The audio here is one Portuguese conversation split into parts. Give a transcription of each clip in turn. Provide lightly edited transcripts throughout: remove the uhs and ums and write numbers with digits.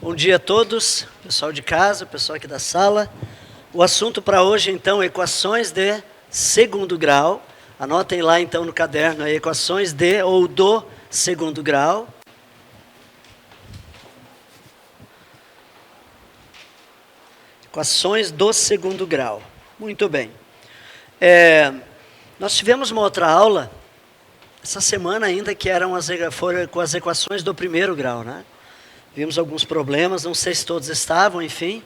Bom dia a todos, pessoal de casa, pessoal aqui da sala. O assunto para hoje, então, equações de segundo grau. Anotem lá, então, no caderno, aí, equações de ou do segundo grau. Equações do segundo grau. Muito bem. Nós tivemos uma outra aula, essa semana ainda, que foram com as equações do primeiro grau, né? Vimos alguns problemas, não sei se todos estavam, enfim.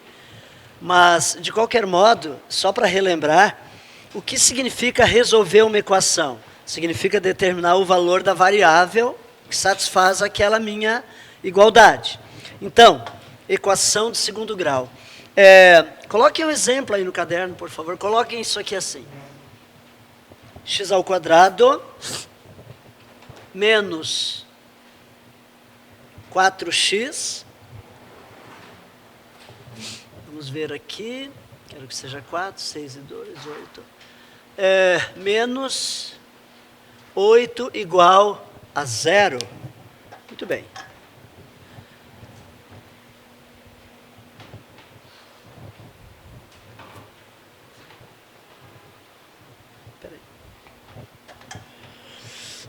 Mas, de qualquer modo, só para relembrar, o que significa resolver uma equação? Significa determinar o valor da variável que satisfaz aquela minha igualdade. Então, equação de segundo grau. Coloquem um exemplo aí no caderno, por favor. Coloquem isso aqui assim. X ao quadrado menos 4x. Vamos ver aqui. Quero que seja 4, 6 e 2, 8. Menos 8 igual a 0. Muito bem.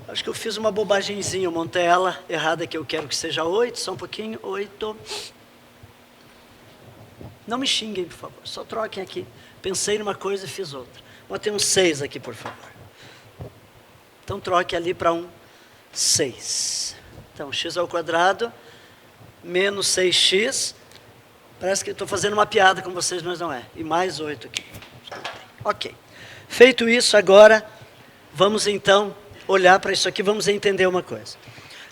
Acho que eu fiz uma bobagemzinha, eu montei ela errada, que eu quero que seja 8, só um pouquinho, 8. Não me xinguem, por favor, só troquem aqui. Pensei numa coisa e fiz outra. Botei um 6 aqui, por favor. Então troque ali para um 6. Então, x ao quadrado menos 6x. Parece que estou fazendo uma piada com vocês, mas não é. E mais 8 aqui. Ok. Feito isso, agora vamos então olhar para isso aqui, vamos entender uma coisa.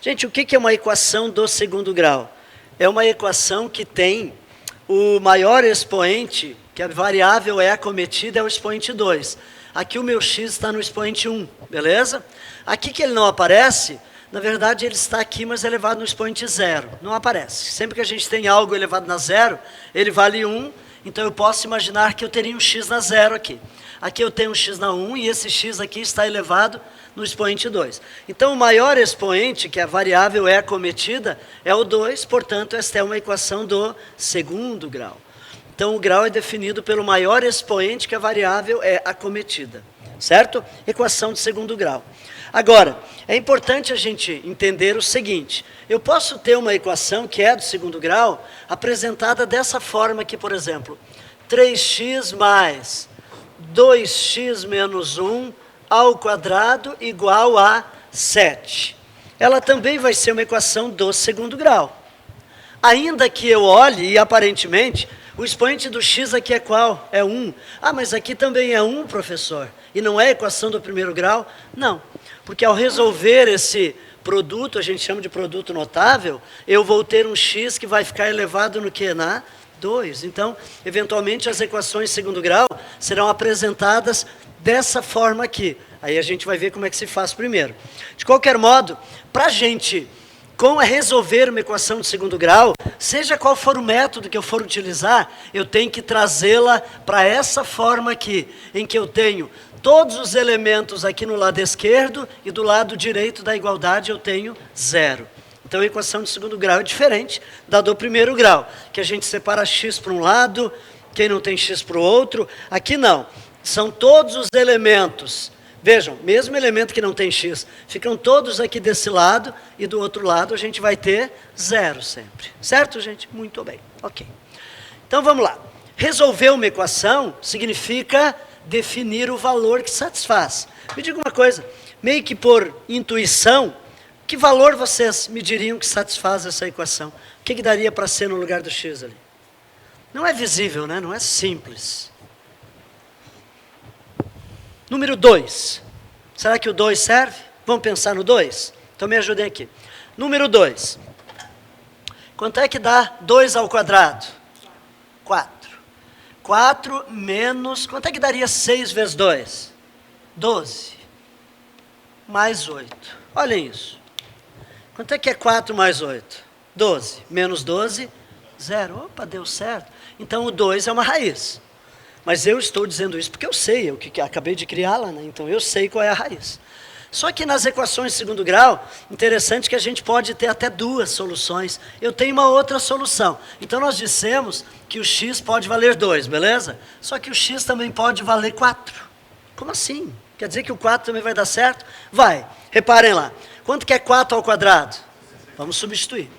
Gente, o que é uma equação do segundo grau? É uma equação que tem o maior expoente, que a variável é acometida, é o expoente 2. Aqui o meu x está no expoente 1, beleza? Aqui que ele não aparece, na verdade ele está aqui, mas é elevado no expoente 0. Não aparece. Sempre que a gente tem algo elevado na 0, ele vale 1, então eu posso imaginar que eu teria um x na 0 aqui. Aqui eu tenho um x na 1 e esse x aqui está elevado no expoente 2. Então, o maior expoente, que a variável é acometida, é o 2, portanto, esta é uma equação do segundo grau. Então, o grau é definido pelo maior expoente que a variável é acometida, certo? Equação de segundo grau. Agora, é importante a gente entender o seguinte, eu posso ter uma equação que é do segundo grau, apresentada dessa forma aqui, por exemplo, 3x mais 2x menos 1 ao quadrado igual a 7. Ela também vai ser uma equação do segundo grau. Ainda que eu olhe e aparentemente, o expoente do x aqui é qual? É 1. Ah, mas aqui também é 1, professor. E não é equação do primeiro grau? Não, porque ao resolver esse produto, a gente chama de produto notável, eu vou ter um x que vai ficar elevado no que? Na 2. Então, eventualmente, as equações de segundo grau serão apresentadas dessa forma aqui. Aí a gente vai ver como é que se faz primeiro. De qualquer modo, para a gente resolver uma equação de segundo grau, seja qual for o método que eu for utilizar, eu tenho que trazê-la para essa forma aqui, em que eu tenho todos os elementos aqui no lado esquerdo e do lado direito da igualdade eu tenho 0. Então, a equação de segundo grau é diferente da do primeiro grau, que a gente separa x para um lado, quem não tem x para o outro. Aqui não. São todos os elementos. Vejam, mesmo elemento que não tem x, ficam todos aqui desse lado e do outro lado a gente vai ter 0 sempre. Certo, gente? Muito bem. Ok. Então, vamos lá. Resolver uma equação significa definir o valor que satisfaz. Me diga uma coisa, meio que por intuição, que valor vocês me diriam que satisfaz essa equação? O que daria para ser no lugar do x ali? Não é visível, né? Não é simples. Número 2. Será que o 2 serve? Vamos pensar no 2? Então me ajudem aqui. Número 2. Quanto é que dá 2 ao quadrado? 4. 4 menos... Quanto é que daria 6 vezes 2? 12. Mais 8. Olhem isso. Quanto é que é 4 mais 8? 12. Menos 12, 0. Opa, deu certo. Então o 2 é uma raiz. Mas eu estou dizendo isso porque eu sei, eu que acabei de criá-la, né? Então eu sei qual é a raiz. Só que nas equações de segundo grau, interessante que a gente pode ter até duas soluções. Eu tenho uma outra solução. Então nós dissemos que o x pode valer 2, beleza? Só que o x também pode valer 4. Como assim? Quer dizer que o 4 também vai dar certo? Vai. Reparem lá. Quanto que é 4 ao quadrado? Vamos substituir.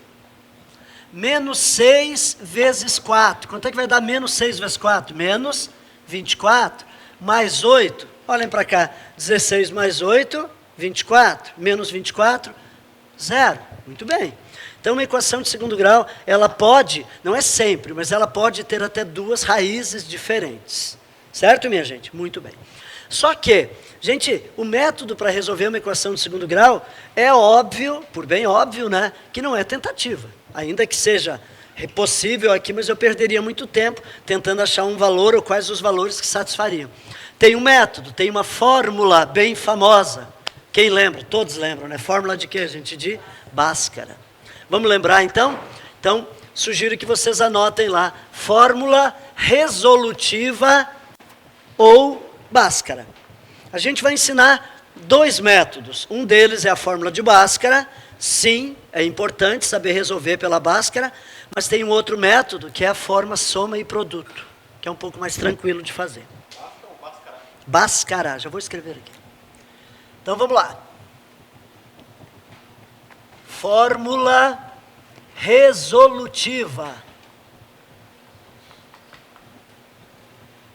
Menos 6 vezes 4. Quanto é que vai dar menos 6 vezes 4? Menos 24. Mais 8. Olhem para cá. 16 mais 8, 24. Menos 24, 0. Muito bem. Então, uma equação de segundo grau, ela pode, não é sempre, mas ela pode ter até duas raízes diferentes. Certo, minha gente? Muito bem. Só que, gente, o método para resolver uma equação de segundo grau é óbvio, por bem óbvio, né, que não é tentativa. Ainda que seja possível aqui, mas eu perderia muito tempo tentando achar um valor ou quais os valores que satisfariam. Tem um método, tem uma fórmula bem famosa. Quem lembra? Todos lembram, né? Fórmula de quê, gente? De Bhaskara. Vamos lembrar, então? Então, sugiro que vocês anotem lá. Fórmula resolutiva ou Bhaskara. A gente vai ensinar dois métodos. Um deles é a fórmula de Bhaskara. Sim, é importante saber resolver pela Bhaskara, mas tem um outro método que é a forma soma e produto, que é um pouco mais tranquilo de fazer. Bhaskara, já vou escrever aqui. Então vamos lá. Fórmula resolutiva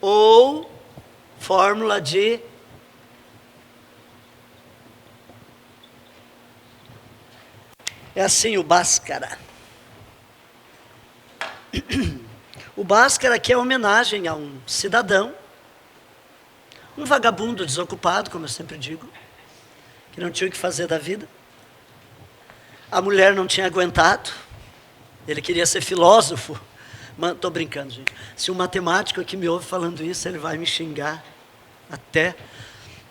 ou fórmula de é assim o Bhaskara. O Bhaskara aqui é homenagem a um cidadão, um vagabundo desocupado, como eu sempre digo, que não tinha o que fazer da vida. A mulher não tinha aguentado, ele queria ser filósofo. Estou brincando, gente. Se um matemático aqui me ouve falando isso, ele vai me xingar até.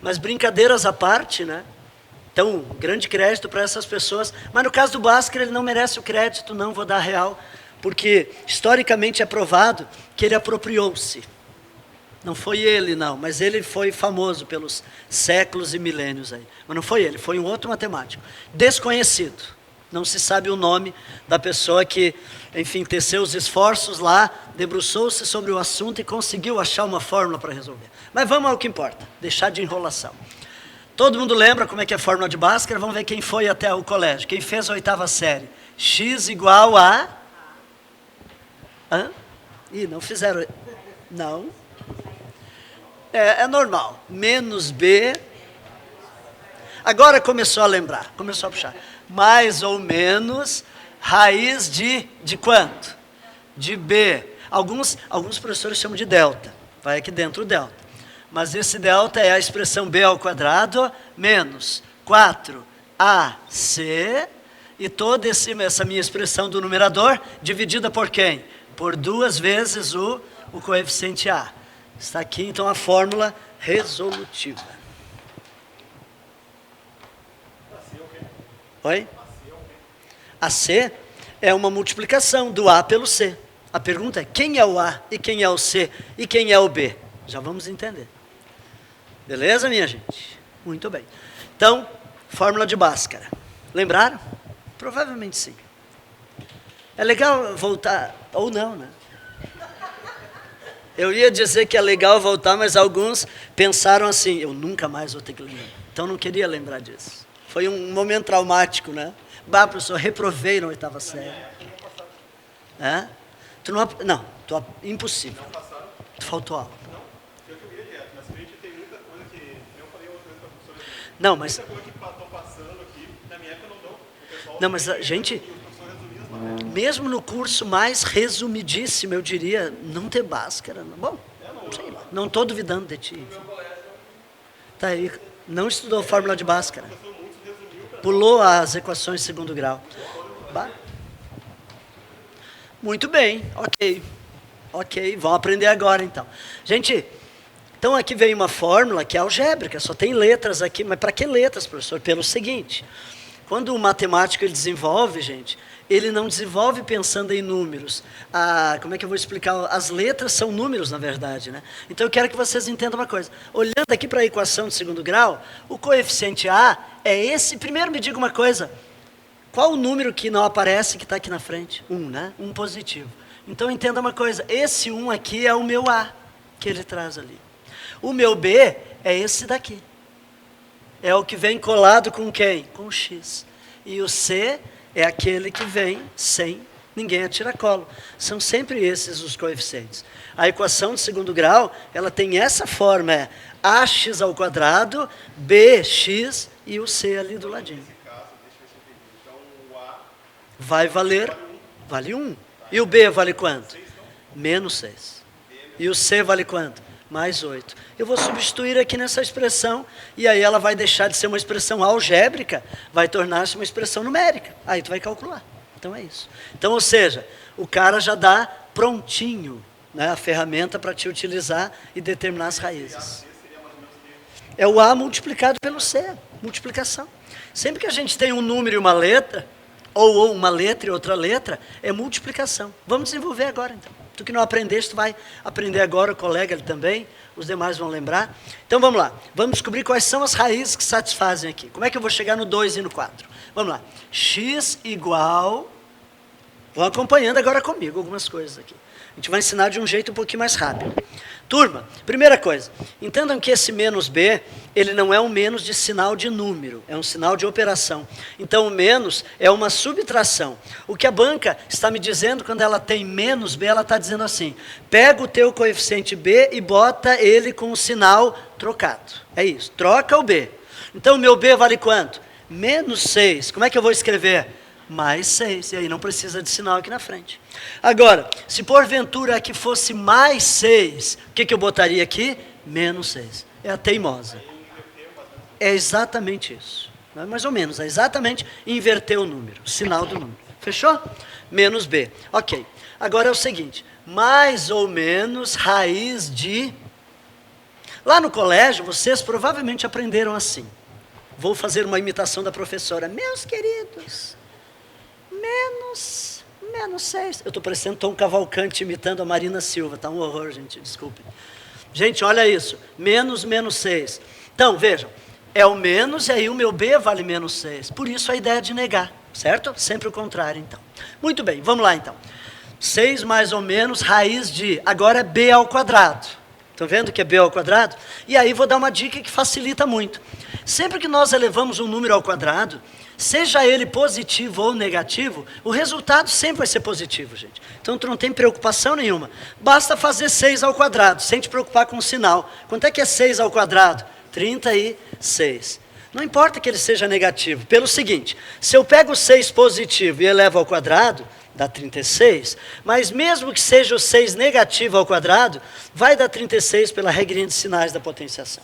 Mas brincadeiras à parte, né? Então, grande crédito para essas pessoas. Mas no caso do Bhaskara, ele não merece o crédito, não vou dar real, porque historicamente é provado que ele apropriou-se. Não foi ele, não, mas ele foi famoso pelos séculos e milênios aí. Mas não foi ele, foi um outro matemático. Desconhecido. Não se sabe o nome da pessoa que, enfim, teceu os esforços lá, debruçou-se sobre o assunto e conseguiu achar uma fórmula para resolver. Mas vamos ao que importa, deixar de enrolação. Todo mundo lembra como é que é a fórmula de Bhaskara? Vamos ver quem foi até o colégio. Quem fez a 8ª série? X igual a... Hã? Ih, não fizeram... Não. É normal. Menos B. Agora começou a lembrar, começou a puxar. Mais ou menos raiz de quanto? De B. Alguns professores chamam de delta. Vai aqui dentro o delta. Mas esse delta é a expressão B ao quadrado menos 4AC e toda essa minha expressão do numerador dividida por quem? Por 2 vezes o coeficiente A. Está aqui, então, a fórmula resolutiva. Oi? AC é uma multiplicação do A pelo C. A pergunta é, quem é o A e quem é o C e quem é o B? Já vamos entender. Beleza, minha gente? Muito bem. Então, fórmula de Bhaskara. Lembraram? Provavelmente sim. É legal voltar, ou não, né? Eu ia dizer que é legal voltar, mas alguns pensaram assim, eu nunca mais vou ter que lembrar. Então, não queria lembrar disso. Foi um momento traumático, né? Bah, professor, reprovei na 8ª série. É? Tu não, impossível. Tu faltou aula. Não, mas... Não, mas, gente, mesmo no curso mais resumidíssimo, eu diria, não ter Bhaskara. Bom, sei lá, não estou duvidando de ti. Tá aí, não estudou fórmula de Bhaskara. Pulou as equações de segundo grau. Muito bem, ok, vamos aprender agora então. Gente, então aqui vem uma fórmula que é algébrica, só tem letras aqui, mas para que letras, professor? Pelo seguinte, quando o matemático ele desenvolve, gente, ele não desenvolve pensando em números. Como é que eu vou explicar? As letras são números, na verdade, né? Então eu quero que vocês entendam uma coisa. Olhando aqui para a equação de segundo grau, o coeficiente A é esse. Primeiro me diga uma coisa. Qual o número que não aparece que está aqui na frente? 1, né? 1 positivo. Então entenda uma coisa. Esse 1 aqui é o meu A, que ele traz ali. O meu B é esse daqui. É o que vem colado com quem? Com o X. E o C é aquele que vem sem ninguém a tiracolo. São sempre esses os coeficientes. A equação de segundo grau, ela tem essa forma, é ax ao quadrado, bx e o c ali do ladinho. Nesse caso, deixa eu ver se eu entendi. Então, o A Vale 1. E o b vale quanto? 6, não? Menos 6. E o c vale quanto? Mais 8. Eu vou substituir aqui nessa expressão, e aí ela vai deixar de ser uma expressão algébrica, vai tornar-se uma expressão numérica. Aí tu vai calcular. Então é isso. Então, ou seja, o cara já dá prontinho, né, a ferramenta para te utilizar e determinar as raízes. É o A multiplicado pelo C, multiplicação. Sempre que a gente tem um número e uma letra, ou uma letra e outra letra, é multiplicação. Vamos desenvolver agora, então. Tu que não aprendeste, tu vai aprender agora, o colega ele também, os demais vão lembrar. Então vamos lá, vamos descobrir quais são as raízes que satisfazem aqui. Como é que eu vou chegar no 2 e no 4? Vamos lá, x igual... Vão acompanhando agora comigo algumas coisas aqui. A gente vai ensinar de um jeito um pouquinho mais rápido. Turma, primeira coisa, entendam que esse menos b, ele não é um menos de sinal de número, é um sinal de operação. Então o menos é uma subtração. O que a banca está me dizendo quando ela tem menos b, ela está dizendo assim, pega o teu coeficiente b e bota ele com o sinal trocado. É isso, troca o b. Então o meu b vale quanto? Menos 6. Como é que eu vou escrever? Mais 6, e aí não precisa de sinal aqui na frente. Agora, se porventura aqui fosse mais 6, o que eu botaria aqui? Menos 6. É a teimosa. É exatamente isso. Não é mais ou menos, é exatamente inverter o número, o sinal do número. Fechou? Menos b. Ok. Agora é o seguinte, mais ou menos raiz de... Lá no colégio, vocês provavelmente aprenderam assim. Vou fazer uma imitação da professora. Meus queridos... Menos 6. Eu estou parecendo Tom Cavalcante imitando a Marina Silva. Está um horror, gente, desculpem. Gente, olha isso. Menos 6. Então, vejam. É o menos e aí o meu b vale menos 6. Por isso a ideia de negar, certo? Sempre o contrário, então. Muito bem, vamos lá, então. 6 mais ou menos raiz de... Agora é b ao quadrado. Estão vendo que é b ao quadrado? E aí vou dar uma dica que facilita muito. Sempre que nós elevamos um número ao quadrado... Seja ele positivo ou negativo, o resultado sempre vai ser positivo, gente. Então, tu não tem preocupação nenhuma. Basta fazer 6 ao quadrado, sem te preocupar com o sinal. Quanto é que é 6 ao quadrado? 36. Não importa que ele seja negativo. Pelo seguinte, se eu pego o 6 positivo e elevo ao quadrado, dá 36. Mas mesmo que seja o 6 negativo ao quadrado, vai dar 36 pela regrinha de sinais da potenciação.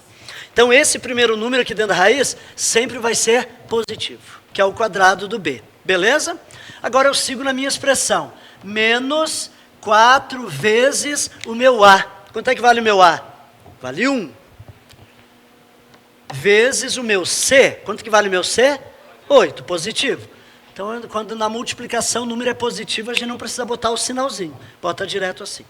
Então, esse primeiro número aqui dentro da raiz sempre vai ser positivo, que é o quadrado do b. Beleza? Agora eu sigo na minha expressão. Menos 4 vezes o meu a. Quanto é que vale o meu a? Vale 1. Vezes o meu c. Quanto que vale o meu c? 8, positivo. Então, quando na multiplicação o número é positivo, a gente não precisa botar o sinalzinho. Bota direto assim.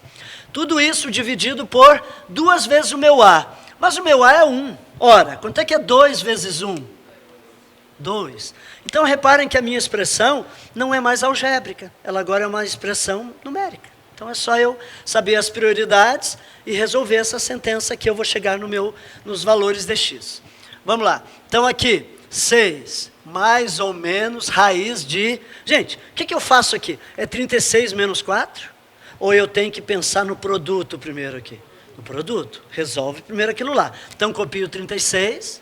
Tudo isso dividido por 2 vezes o meu a. Mas o meu a é 1. Ora, quanto é que é 2 vezes 1? 2. Então, reparem que a minha expressão não é mais algébrica. Ela agora é uma expressão numérica. Então, é só eu saber as prioridades e resolver essa sentença que eu vou chegar nos valores de x. Vamos lá. Então, aqui, 6 mais ou menos raiz de... Gente, o que eu faço aqui? É 36 menos 4? Ou eu tenho que pensar no produto primeiro aqui? No produto. Resolve primeiro aquilo lá. Então, copio 36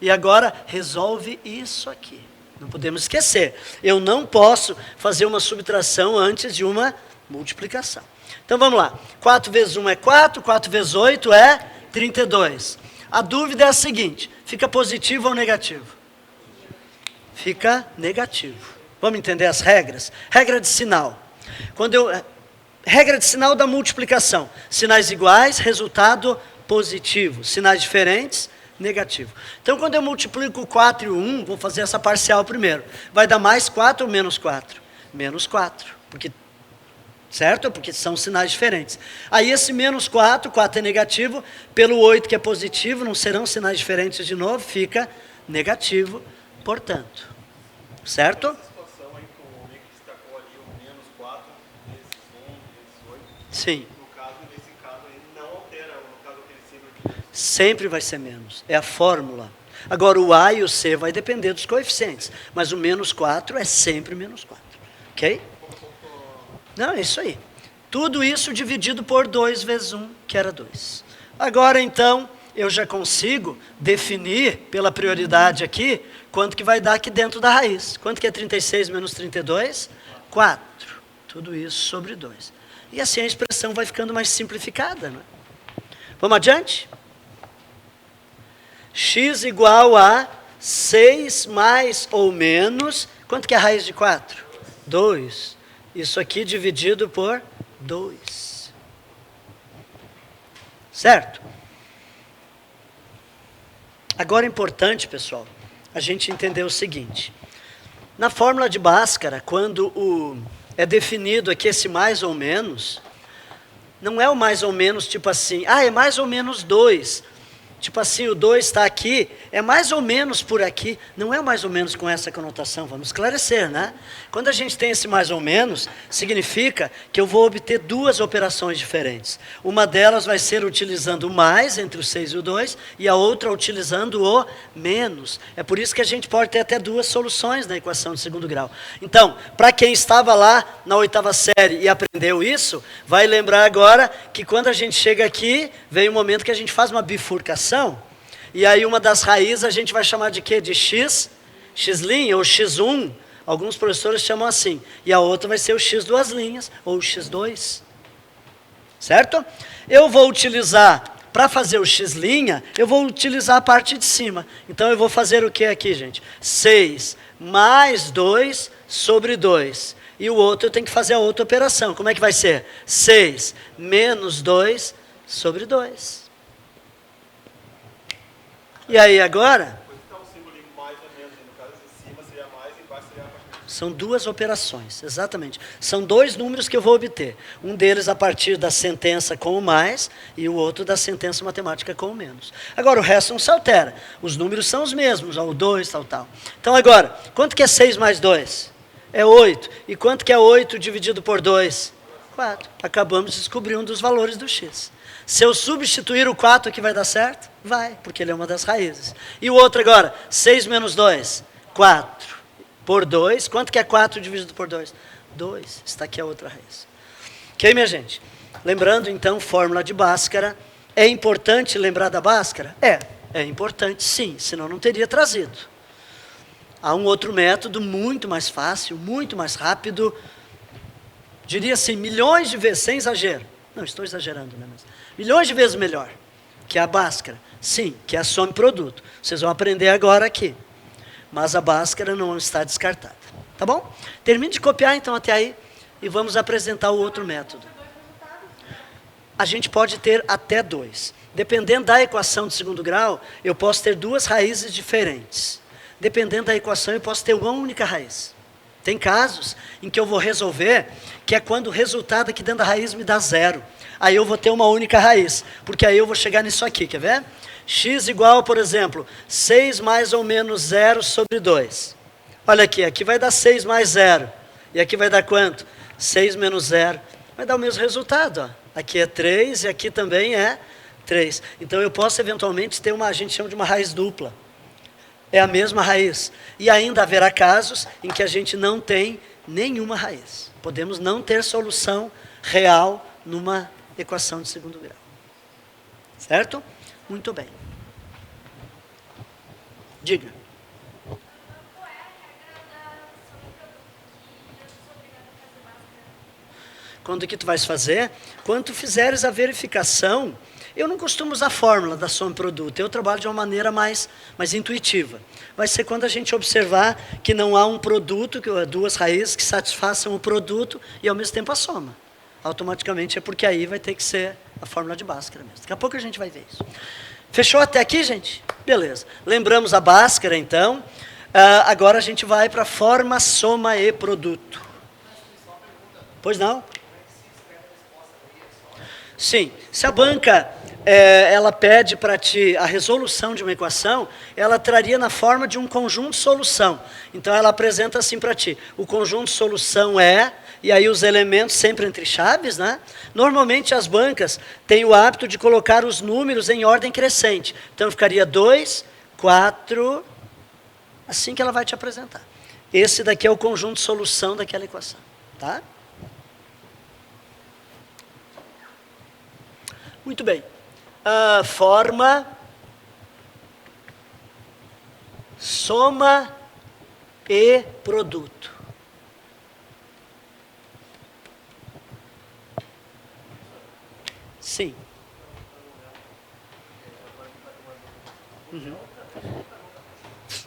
e agora resolve isso aqui. Não podemos esquecer. Eu não posso fazer uma subtração antes de uma multiplicação. Então, vamos lá. 4 vezes 1 é 4, 4 vezes 8 é 32. A dúvida é a seguinte, fica positivo ou negativo? Fica negativo. Vamos entender as regras? Regra de sinal. Regra de sinal da multiplicação. Sinais iguais, resultado positivo. Sinais diferentes, negativo. Então, quando eu multiplico 4 e 1, vou fazer essa parcial primeiro. Vai dar mais 4 ou menos 4? menos 4. Certo? Porque são sinais diferentes. Aí esse menos 4, 4 é negativo, pelo 8 que é positivo, não serão sinais diferentes de novo, fica negativo, portanto. Certo? Essa situação aí que o Nick destacou ali, o menos 4 vezes 1 vezes 8. Sim. Nesse caso, ele não altera, no caso aquele símbolo de menos. Sempre vai ser menos. É a fórmula. Agora o A e o C vai depender dos coeficientes. Mas o menos 4 é sempre menos 4. Ok? Não, é isso aí. Tudo isso dividido por 2 vezes 1, que era 2. Agora, então, eu já consigo definir, pela prioridade aqui, quanto que vai dar aqui dentro da raiz. Quanto que é 36 menos 32? 4. Tudo isso sobre 2. E assim a expressão vai ficando mais simplificada. Não é? Vamos adiante? X igual a 6 mais ou menos... Quanto que é a raiz de 4? 2. Isso aqui dividido por 2. Certo? Agora é importante, pessoal, a gente entender o seguinte. Na fórmula de Bhaskara, quando é definido aqui esse mais ou menos, não é o mais ou menos tipo assim, é mais ou menos 2. Tipo assim, o 2 está aqui, é mais ou menos por aqui. Não é mais ou menos com essa conotação, vamos esclarecer, né? Quando a gente tem esse mais ou menos, significa que eu vou obter duas operações diferentes. Uma delas vai ser utilizando o mais, entre o 6 e o 2, e a outra utilizando o menos. É por isso que a gente pode ter até duas soluções na equação de segundo grau. Então, para quem estava lá na 8ª série e aprendeu isso, vai lembrar agora que quando a gente chega aqui, vem um momento que a gente faz uma bifurcação. E aí uma das raízes a gente vai chamar de quê? De x, x' ou x1, alguns professores chamam assim. E a outra vai ser o x duas linhas, ou o x2. Certo? Eu vou utilizar, para fazer o x', eu vou utilizar a parte de cima. Então eu vou fazer o que aqui, gente? 6 mais 2 sobre 2. E o outro eu tenho que fazer a outra operação. Como é que vai ser? 6 menos 2 sobre 2. E aí agora? Então o símbolo mais ou menos, no caso de cima seria mais e embaixo seria a partir de... São duas operações, exatamente. São dois números que eu vou obter. Um deles a partir da sentença com o mais e o outro da sentença matemática com o menos. Agora o resto não se altera. Os números são os mesmos, o 2, tal. Então agora, quanto que é 6 mais 2? É 8. E quanto que é 8 dividido por 2? 4. Acabamos de descobrir um dos valores do x. Se eu substituir o 4 aqui vai dar certo? Vai, porque ele é uma das raízes. E o outro agora, 6 menos 2? 4. Por 2, quanto que é 4 dividido por 2? 2. Está aqui a outra raiz. Ok, minha gente? Lembrando, então, fórmula de Bhaskara. É importante lembrar da Bhaskara? É importante sim, senão não teria trazido. Há um outro método muito mais fácil, muito mais rápido, diria assim, milhões de vezes, sem exagero. Não, estou exagerando, né? Mas milhões de vezes melhor, que a Bhaskara. Sim, que é a soma e produto. Vocês vão aprender agora aqui. Mas a Bhaskara não está descartada. Tá bom? Termine de copiar então até aí e vamos apresentar o outro método. A gente pode ter até 2. Dependendo da equação de segundo grau, eu posso ter duas raízes diferentes. Dependendo da equação, eu posso ter uma única raiz. Tem casos em que eu vou resolver, que é quando o resultado aqui dentro da raiz me dá 0. Aí eu vou ter uma única raiz, porque aí eu vou chegar nisso aqui, quer ver? X igual, por exemplo, 6 mais ou menos 0 sobre 2. Olha aqui vai dar 6 mais 0. E aqui vai dar quanto? 6 menos 0. Vai dar o mesmo resultado. Ó. Aqui é 3 e aqui também é 3. Então eu posso eventualmente ter a gente chama de uma raiz dupla. É a mesma raiz. E ainda haverá casos em que a gente não tem nenhuma raiz. Podemos não ter solução real numa equação de segundo grau. Certo? Muito bem. Diga. Quando que tu vais fazer? Quando tu fizeres a verificação, eu não costumo usar a fórmula da soma e produto, eu trabalho de uma maneira mais intuitiva. Vai ser quando a gente observar que não há um produto, duas raízes que satisfaçam o produto e ao mesmo tempo a soma. Automaticamente é porque aí vai ter que ser a fórmula de Bhaskara mesmo. Daqui a pouco a gente vai ver isso. Fechou até aqui, gente? Beleza. Lembramos a Bhaskara, então. Agora a gente vai para a forma soma e produto. Pois não? Sim, se a banca ela pede para ti a resolução de uma equação, ela traria na forma de um conjunto de solução. Então ela apresenta assim para ti, o conjunto de solução e aí os elementos sempre entre chaves, né? Normalmente as bancas têm o hábito de colocar os números em ordem crescente. Então ficaria 2, 4, assim que ela vai te apresentar. Esse daqui é o conjunto de solução daquela equação, tá? Muito bem. Forma, soma e produto. Sim. Uhum.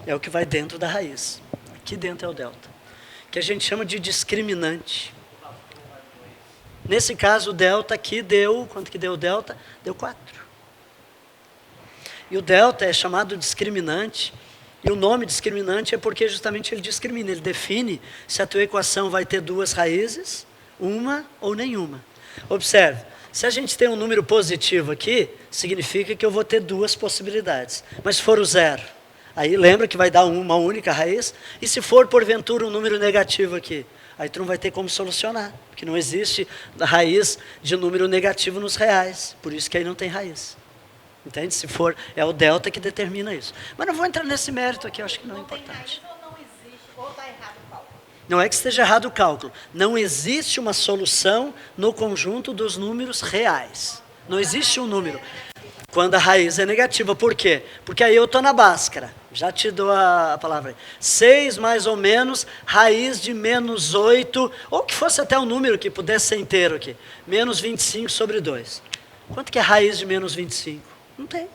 É o que vai dentro da raiz. Aqui dentro é o delta, que a gente chama de discriminante. Nesse caso, o delta aqui deu, quanto que deu o delta? Deu 4. E o delta é chamado discriminante, e o nome discriminante é porque justamente ele discrimina, ele define se a tua equação vai ter 2 raízes, uma ou nenhuma. Observe, se a gente tem um número positivo aqui, significa que eu vou ter 2 possibilidades. Mas se for o 0, aí lembra que vai dar uma única raiz, e se for porventura um número negativo aqui, aí tu não vai ter como solucionar, porque não existe raiz de número negativo nos reais, por isso que aí não tem raiz. Entende? Se for, é o delta que determina isso. Mas não vou entrar nesse mérito aqui, eu acho que não é importante. Não tem raiz ou não existe, ou está errado o cálculo? Não é que esteja errado o cálculo, não existe uma solução no conjunto dos números reais. Não existe um número. Quando a raiz é negativa, por quê? Porque aí eu estou na Bhaskara. Já te dou a palavra aí. 6 mais ou menos, raiz de menos 8, ou que fosse até um número que pudesse ser inteiro aqui. Menos 25 sobre 2. Quanto que é raiz de menos 25? Não tem.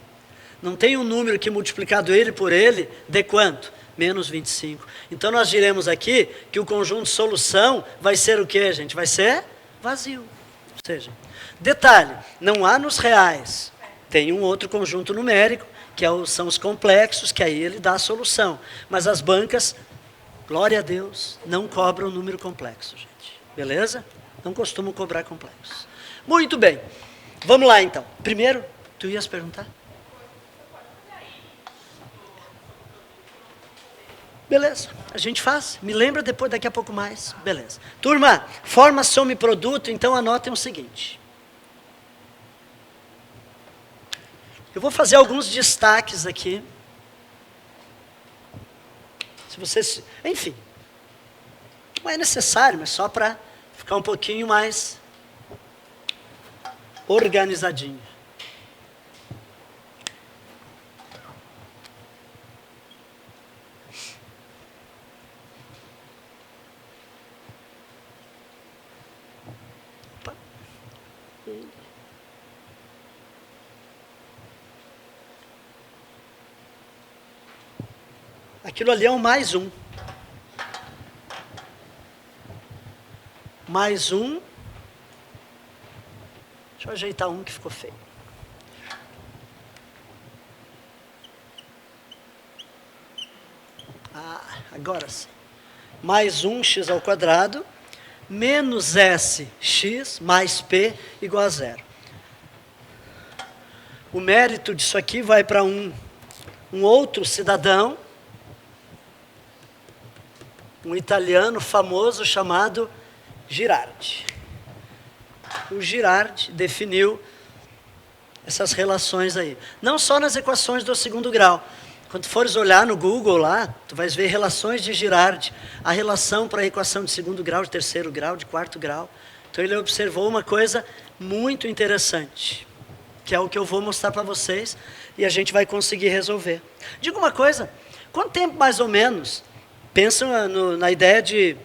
Não tem um número que multiplicado ele por ele, dê quanto? Menos 25. Então nós diremos aqui que o conjunto de solução vai ser o quê, gente? Vai ser vazio. Ou seja, detalhe, não há nos reais. Tem um outro conjunto numérico, que são os complexos, que aí ele dá a solução. Mas as bancas, glória a Deus, não cobram número complexo, gente. Beleza? Não costumam cobrar complexos. Muito bem. Vamos lá, então. Primeiro, tu ias perguntar? Beleza, a gente faz. Me lembra depois, daqui a pouco mais. Beleza. Turma, forma, soma e produto, então anotem o seguinte. Eu vou fazer alguns destaques aqui. Se vocês, enfim, não é necessário, mas só para ficar um pouquinho mais organizadinho. Opa. Aquilo ali é um mais um. Mais um. Deixa eu ajeitar um que ficou feio. Agora sim. Mais 1x ao quadrado, menos sx mais p igual a 0. O mérito disso aqui vai para um outro cidadão, um italiano famoso chamado Girardi. O Girardi definiu essas relações aí. Não só nas equações do segundo grau. Quando fores olhar no Google lá, tu vais ver relações de Girardi. A relação para a equação de segundo grau, de terceiro grau, de quarto grau. Então ele observou uma coisa muito interessante, que é o que eu vou mostrar para vocês, e a gente vai conseguir resolver. Diga uma coisa, quanto tempo mais ou menos, pensam na ideia de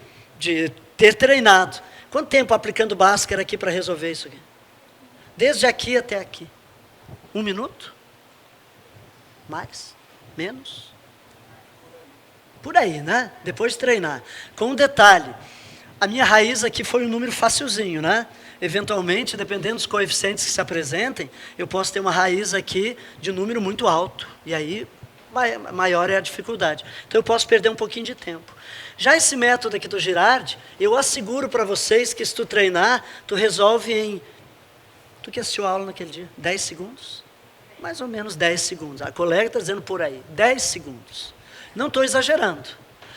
ter treinado, quanto tempo aplicando Bhaskara aqui para resolver isso aqui? Desde aqui até aqui. 1 minuto? Mais? Menos? Por aí, né? Depois de treinar. Com um detalhe, a minha raiz aqui foi um número facilzinho, né? Eventualmente, dependendo dos coeficientes que se apresentem, eu posso ter uma raiz aqui de número muito alto. E aí, maior é a dificuldade. Então eu posso perder um pouquinho de tempo. Já esse método aqui do Girardi, eu asseguro para vocês que se tu treinar, tu resolve em... Tu que assistiu a aula naquele dia? 10 segundos? Mais ou menos 10 segundos. A colega está dizendo por aí, 10 segundos. Não estou exagerando.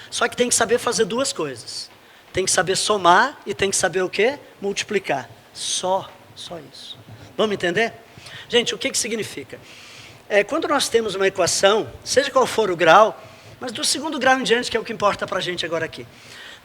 Só que tem que saber fazer duas coisas. Tem que saber somar e tem que saber o quê? Multiplicar. Só isso. Vamos entender? Gente, o que significa? Quando nós temos uma equação, seja qual for o grau, mas do segundo grau em diante, que é o que importa para a gente agora aqui.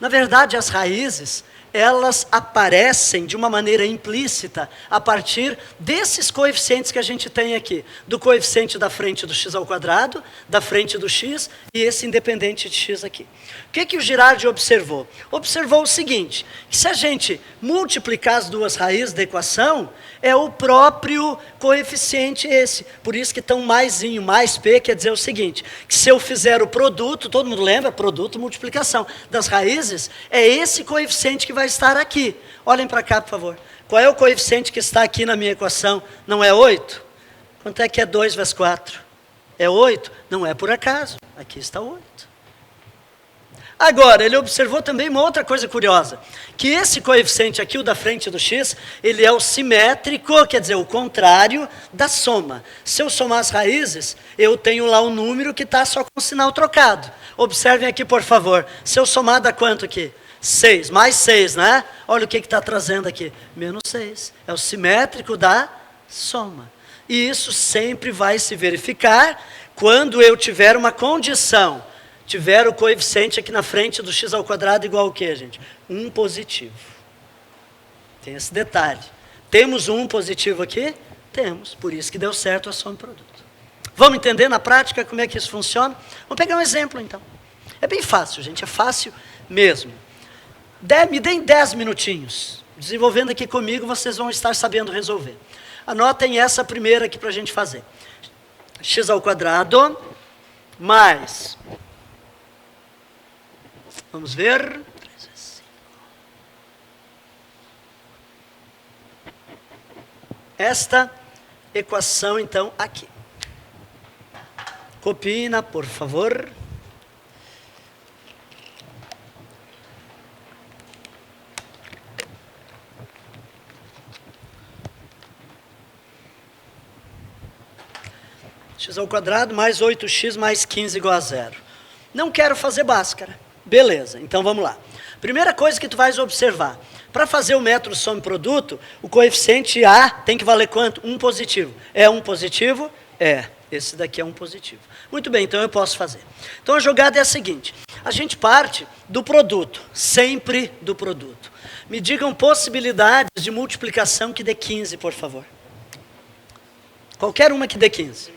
Na verdade, as raízes, elas aparecem de uma maneira implícita a partir desses coeficientes que a gente tem aqui. Do coeficiente da frente do x ao quadrado, da frente do x e esse independente de x aqui. O que o Girardi observou? Observou o seguinte, que se a gente multiplicar as duas raízes da equação, é o próprio coeficiente esse. Por isso que estão maisinho, mais p, quer dizer o seguinte, que se eu fizer o produto, todo mundo lembra? Produto, multiplicação das raízes, é esse coeficiente que vai estar aqui. Olhem para cá, por favor. Qual é o coeficiente que está aqui na minha equação? Não é 8? Quanto é que é 2 vezes 4? É 8? Não é por acaso. Aqui está 8. Agora, ele observou também uma outra coisa curiosa, que esse coeficiente aqui, o da frente do x, ele é o simétrico, quer dizer, o contrário da soma. Se eu somar as raízes, eu tenho lá um número que está só com o sinal trocado. Observem aqui, por favor. Se eu somar, dá quanto aqui? 6, mais 6, né? Olha o que está trazendo aqui. Menos 6. É o simétrico da soma. E isso sempre vai se verificar quando eu tiver uma condição. Tiver o coeficiente aqui na frente do x ao quadrado igual ao quê, gente? 1 positivo. Tem esse detalhe. Temos um 1 positivo aqui? Temos. Por isso que deu certo a soma e produto. Vamos entender na prática como é que isso funciona? Vamos pegar um exemplo, então. É bem fácil, gente. É fácil mesmo. Me deem 10 minutinhos. Desenvolvendo aqui comigo, vocês vão estar sabendo resolver. Anotem essa primeira aqui para a gente fazer. X ao quadrado mais... Vamos ver. 3 vezes 5. Esta equação, então, aqui. Copiem, por favor. X ao quadrado mais 8x mais 15 igual a 0. Não quero fazer Bhaskara. Beleza, então vamos lá. Primeira coisa que tu vais observar. Para fazer o método soma e produto, o coeficiente A tem que valer quanto? 1 positivo. É 1 positivo? É. Esse daqui é 1 positivo. Muito bem, então eu posso fazer. Então a jogada é a seguinte. A gente parte do produto. Sempre do produto. Me digam possibilidades de multiplicação que dê 15, por favor. Qualquer uma que dê 15.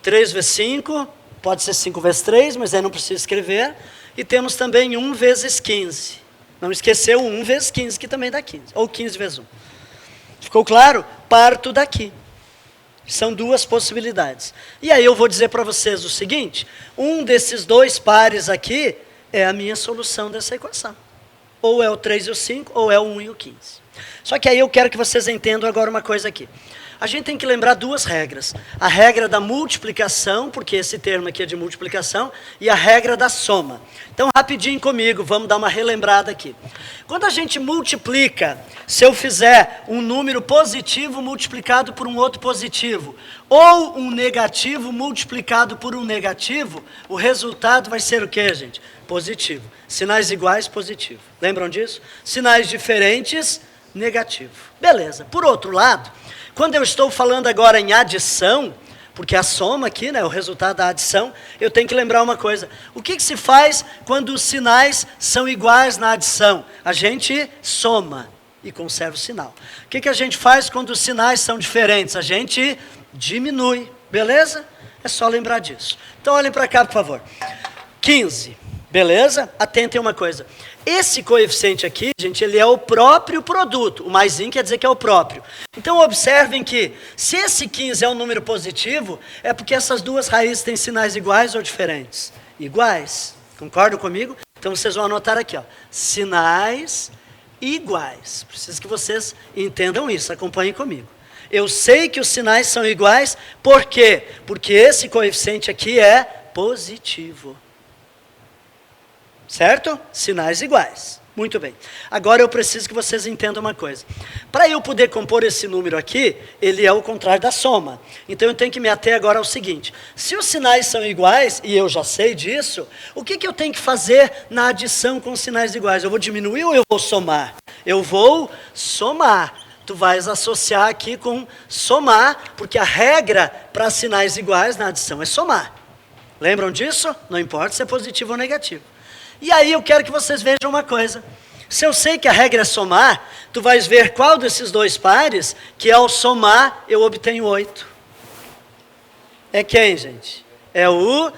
3 vezes 5, pode ser 5 vezes 3, mas aí não precisa escrever. E temos também 1 vezes 15. Não esqueceu o 1 vezes 15, que também dá 15. Ou 15 vezes 1. Ficou claro? Parto daqui. São duas possibilidades. E aí eu vou dizer para vocês o seguinte. Um desses dois pares aqui é a minha solução dessa equação. Ou é o 3 e o 5, ou é o 1 e o 15. Só que aí eu quero que vocês entendam agora uma coisa aqui. A gente tem que lembrar duas regras. A regra da multiplicação, porque esse termo aqui é de multiplicação, e a regra da soma. Então, rapidinho comigo, vamos dar uma relembrada aqui. Quando a gente multiplica, se eu fizer um número positivo multiplicado por um outro positivo, ou um negativo multiplicado por um negativo, o resultado vai ser o quê, gente? Positivo. Sinais iguais, positivo. Lembram disso? Sinais diferentes, negativo. Beleza. Por outro lado, quando eu estou falando agora em adição, porque a soma aqui, né, o resultado da adição, eu tenho que lembrar uma coisa. O que se faz quando os sinais são iguais na adição? A gente soma e conserva o sinal. O que a gente faz quando os sinais são diferentes? A gente diminui, beleza? É só lembrar disso. Então olhem para cá, por favor. 15, beleza? Atentem uma coisa. Esse coeficiente aqui, gente, ele é o próprio produto. O maisinho quer dizer que é o próprio. Então, observem que, se esse 15 é um número positivo, é porque essas duas raízes têm sinais iguais ou diferentes? Iguais. Concordam comigo? Então, vocês vão anotar aqui, ó. Sinais iguais. Preciso que vocês entendam isso, acompanhem comigo. Eu sei que os sinais são iguais, por quê? Porque esse coeficiente aqui é positivo. Certo? Sinais iguais. Muito bem. Agora eu preciso que vocês entendam uma coisa. Para eu poder compor esse número aqui, ele é o contrário da soma. Então eu tenho que me ater agora ao seguinte. Se os sinais são iguais, e eu já sei disso, o que eu tenho que fazer na adição com sinais iguais? Eu vou diminuir ou eu vou somar? Eu vou somar. Tu vais associar aqui com somar, porque a regra para sinais iguais na adição é somar. Lembram disso? Não importa se é positivo ou negativo. E aí eu quero que vocês vejam uma coisa. Se eu sei que a regra é somar, tu vais ver qual desses dois pares, que ao somar eu obtenho 8. É quem, gente? É o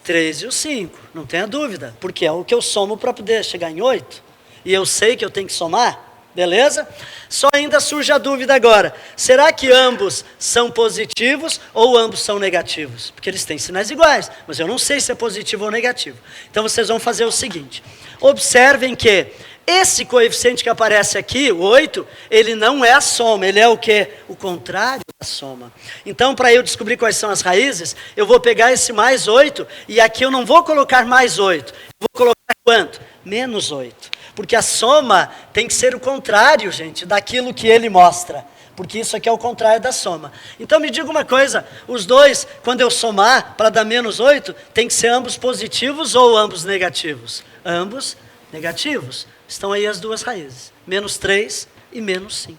3 e o 5, não tenha dúvida. Porque é o que eu somo para poder chegar em 8. E eu sei que eu tenho que somar, beleza? Só ainda surge a dúvida agora. Será que ambos são positivos ou ambos são negativos? Porque eles têm sinais iguais, mas eu não sei se é positivo ou negativo. Então vocês vão fazer o seguinte. Observem que esse coeficiente que aparece aqui, o 8, ele não é a soma, ele é o quê? O contrário da soma. Então, para eu descobrir quais são as raízes, eu vou pegar esse mais 8, e aqui eu não vou colocar mais 8. Eu vou colocar quanto? Menos 8. Porque a soma tem que ser o contrário, gente, daquilo que ele mostra. Porque isso aqui é o contrário da soma. Então me diga uma coisa, os dois, quando eu somar para dar menos 8, tem que ser ambos positivos ou ambos negativos? Ambos negativos. Estão aí as duas raízes, menos 3 e menos 5.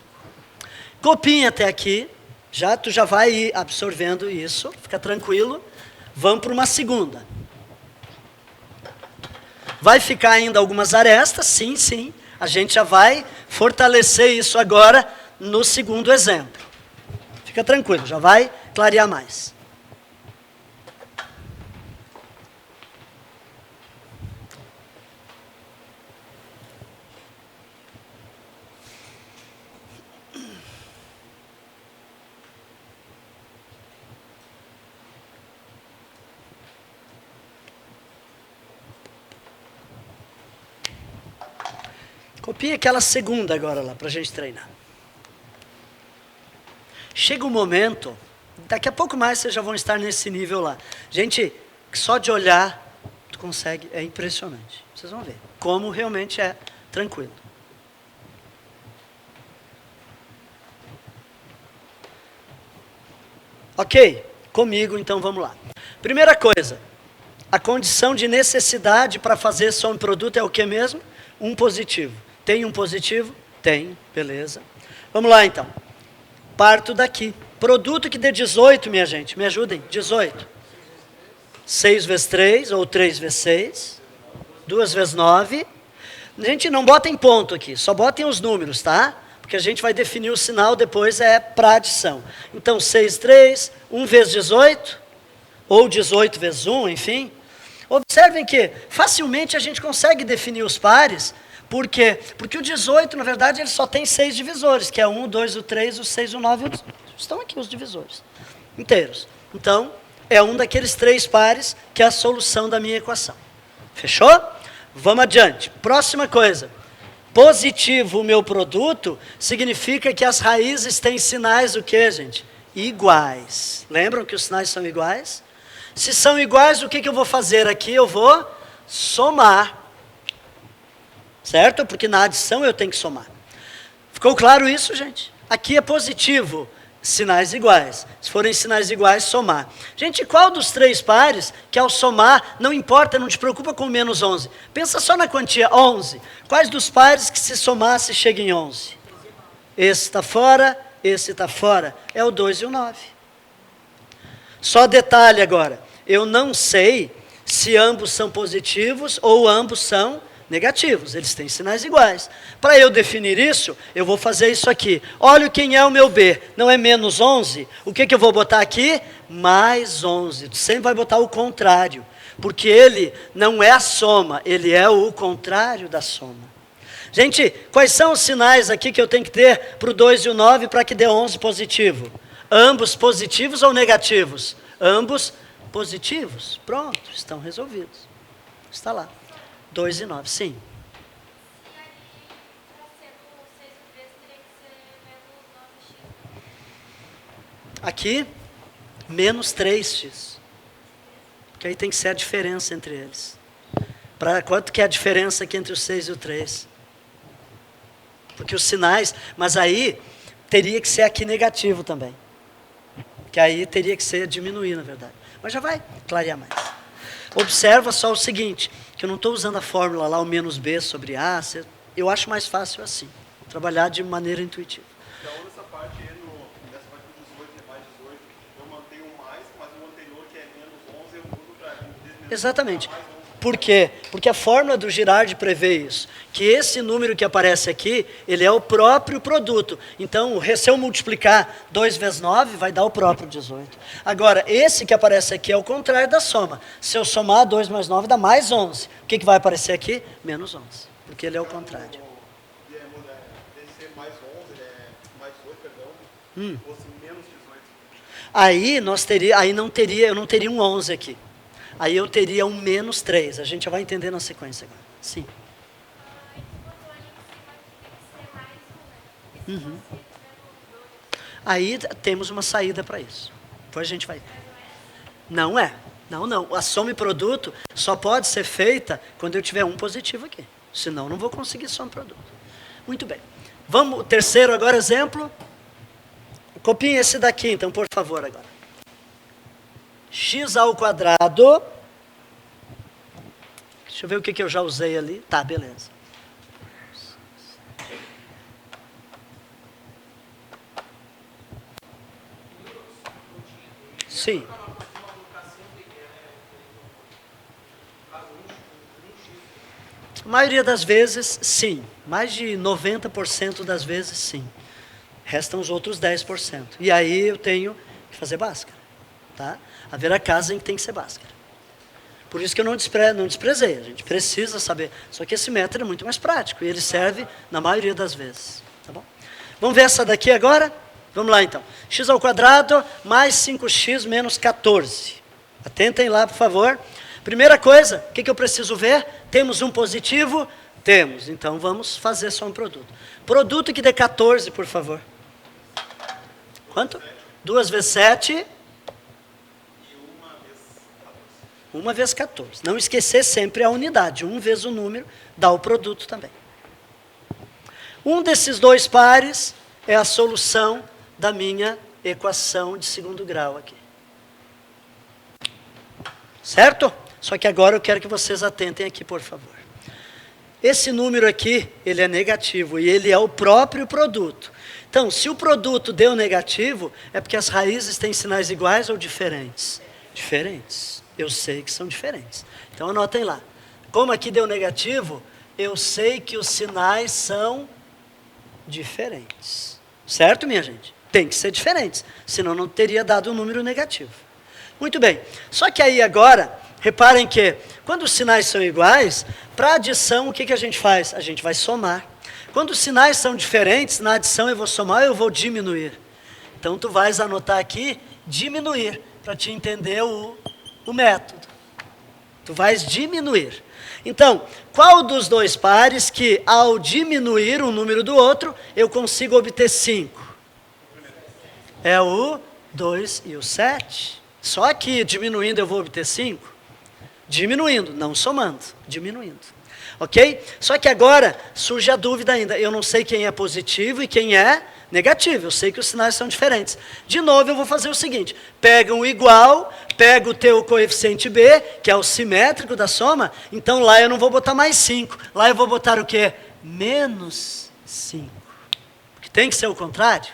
Copinha até aqui, tu já vai ir absorvendo isso, fica tranquilo. Vamos para uma segunda. Vai ficar ainda algumas arestas, sim. A gente já vai fortalecer isso agora no segundo exemplo. Fica tranquilo, já vai clarear mais. Copie aquela segunda agora lá, para a gente treinar. Chega um momento, daqui a pouco mais vocês já vão estar nesse nível lá. Gente, só de olhar, tu consegue, é impressionante. Vocês vão ver como realmente é tranquilo. Ok? Comigo, então vamos lá. Primeira coisa, a condição de necessidade para fazer soma e produto é o que mesmo? Um positivo. Tem um positivo? Tem, beleza. Vamos lá então. Parto daqui. Produto que dê 18, minha gente. Me ajudem. 18. 6 vezes 3, ou 3 vezes 6. 2 vezes 9. Gente, não botem ponto aqui. Só botem os números, tá? Porque a gente vai definir o sinal depois para adição. Então, 6, 3. 1 vezes 18. Ou 18 vezes 1, enfim. Observem que facilmente a gente consegue definir os pares. Por quê? Porque o 18, na verdade, ele só tem 6 divisores, que é 1, o 2, o 3, o 6, o 9, estão aqui os divisores inteiros. Então, é um daqueles 3 pares que é a solução da minha equação. Fechou? Vamos adiante. Próxima coisa. Positivo o meu produto significa que as raízes têm sinais o quê, gente? Iguais. Lembram que os sinais são iguais? Se são iguais, o que eu vou fazer aqui? Eu vou somar. Certo? Porque na adição eu tenho que somar. Ficou claro isso, gente? Aqui é positivo, sinais iguais. Se forem sinais iguais, somar. Gente, qual dos 3 pares que ao somar, não importa, não te preocupa com menos 11. Pensa só na quantia, 11. Quais dos pares que se somar se chega em 11? Esse está fora, esse está fora. É o 2 e o 9. Só detalhe agora. Eu não sei se ambos são positivos ou ambos são negativos, eles têm sinais iguais. Para eu definir isso, eu vou fazer isso aqui. Olha quem é o meu B, não é menos 11? O que eu vou botar aqui? Mais 11. Tu sempre vai botar o contrário, porque ele não é a soma, ele é o contrário da soma. Gente, quais são os sinais aqui que eu tenho que ter para o 2 e o 9 para que dê 11 positivo? Ambos positivos ou negativos? Ambos positivos. Pronto, estão resolvidos. Está lá. 2 e 9, sim. aqui, menos 3x. Porque aí tem que ser a diferença entre eles. Para quanto que é a diferença aqui entre o 6 e o 3? Porque os sinais, mas aí teria que ser aqui negativo também. Que aí teria que ser diminuir, na verdade. Mas já vai clarear mais. Observa só o seguinte, que eu não estou usando a fórmula lá, o menos b sobre a, eu acho mais fácil assim, trabalhar de maneira intuitiva. Então, nessa parte aí, nessa parte do 18 é mais 18, eu mantenho um mais, mas o anterior, que é menos 11, eu mudo para Exatamente. Por quê? Porque a fórmula do Girardi prevê isso, que esse número que aparece aqui, ele é o próprio produto. Então, se eu multiplicar 2 vezes 9, vai dar o próprio 18. Agora, esse que aparece aqui é o contrário da soma. Se eu somar 2 mais 9, dá mais 11. O que vai aparecer aqui? Menos 11, porque ele é o contrário. Deve ser mais 11, mais 18, perdão, fosse menos 18. Aí, eu não teria um 11 aqui. Aí eu teria um menos 3. A gente já vai entender na sequência agora. Sim. Uhum. Aí temos uma saída para isso. Depois a gente vai ver. Não é. Não. A soma e produto só pode ser feita quando eu tiver um positivo aqui. Senão não vou conseguir soma e produto. Muito bem. Vamos, terceiro agora exemplo. Copiem esse daqui, então, por favor, agora. X ao quadrado, deixa eu ver o que eu já usei ali, tá, beleza. Sim. A maioria das vezes, sim. Mais de 90% das vezes, sim. Restam os outros 10%. E aí eu tenho que fazer Bhaskara. Tá? Haverá casos em que tem que ser Bhaskara. Por isso que eu não desprezei, a gente precisa saber. Só que esse método é muito mais prático e ele serve na maioria das vezes. Tá bom? Vamos ver essa daqui agora? Vamos lá então. X ao quadrado mais 5x menos 14. Atentem lá, por favor. Primeira coisa, o que eu preciso ver? Temos um positivo? Temos. Então vamos fazer só um produto. Produto que dê 14, por favor. Quanto? 2 vezes 7... 1 vezes 14. Não esquecer sempre a unidade. 1 vezes o número dá o produto também. Um desses dois pares é a solução da minha equação de segundo grau aqui. Certo? Só que agora eu quero que vocês atentem aqui, por favor. Esse número aqui, ele é negativo e ele é o próprio produto. Então, se o produto deu negativo, é porque as raízes têm sinais iguais ou diferentes? Diferentes. Eu sei que são diferentes. Então anotem lá. Como aqui deu negativo, eu sei que os sinais são diferentes. Certo, minha gente? Tem que ser diferentes. Senão não teria dado um número negativo. Muito bem. Só que aí agora, reparem que quando os sinais são iguais, para adição o que a gente faz? A gente vai somar. Quando os sinais são diferentes, na adição eu vou somar ou eu vou diminuir. Então tu vais anotar aqui, diminuir, para te entender o método. Tu vais diminuir. Então, qual dos dois pares que, ao diminuir um número do outro, eu consigo obter 5? É o 2 e o 7. Só que diminuindo eu vou obter 5? Diminuindo, não somando, diminuindo. Ok? Só que agora surge a dúvida ainda. Eu não sei quem é positivo e quem é negativo. Eu sei que os sinais são diferentes. De novo, eu vou fazer o seguinte. Pega um igual, pega o teu coeficiente B, que é o simétrico da soma. Então, lá eu não vou botar mais 5. Lá eu vou botar o quê? Menos 5. Porque tem que ser o contrário.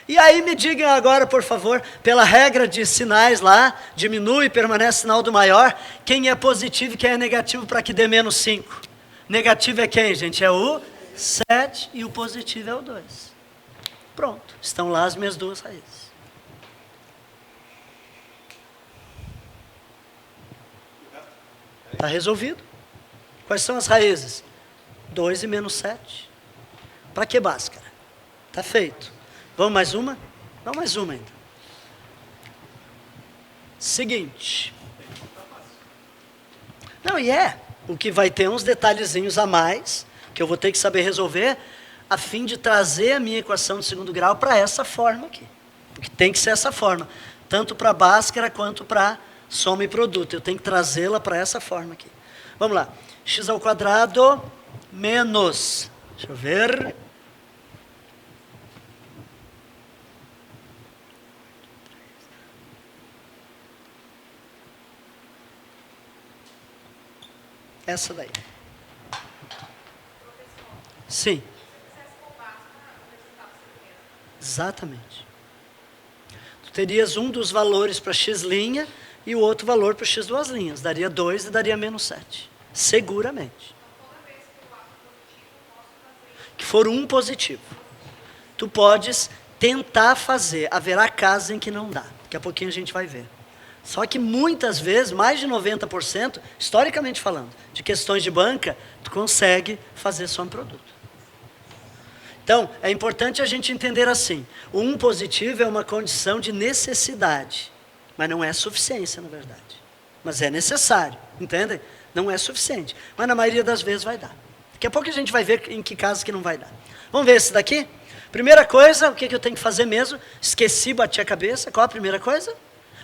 E aí me digam agora, por favor, pela regra de sinais lá, diminui e permanece sinal do maior, quem é positivo e quem é negativo para que dê menos 5. Negativo é quem, gente? É o 7 e o positivo é o 2. Pronto, estão lá as minhas duas raízes. Está resolvido. Quais são as raízes? 2 e menos 7. Para que Bhaskara? Está feito. Vamos mais uma? Vamos mais uma ainda. Seguinte. Não, e o que vai ter uns detalhezinhos a mais, que eu vou ter que saber resolver, a fim de trazer a minha equação de segundo grau para essa forma aqui. Porque tem que ser essa forma, tanto para Bhaskara quanto para soma e produto. Eu tenho que trazê-la para essa forma aqui. Vamos lá. X ao quadrado menos, deixa eu ver, essa daí. Sim. Exatamente. Tu terias um dos valores para x' e o outro valor para x duas linhas. Daria 2 e daria menos 7. Seguramente. Que for um positivo. Tu podes tentar fazer. Haverá casos em que não dá. Daqui a pouquinho a gente vai ver. Só que muitas vezes, mais de 90%, historicamente falando, de questões de banca, tu consegue fazer só um produto. Então, é importante a gente entender assim, o 1 positivo é uma condição de necessidade, mas não é suficiência, na verdade. Mas é necessário, entendem? Não é suficiente, mas na maioria das vezes vai dar. Daqui a pouco a gente vai ver em que casos que não vai dar. Vamos ver esse daqui? Primeira coisa, o que eu tenho que fazer mesmo? Esqueci, bati a cabeça. Qual a primeira coisa?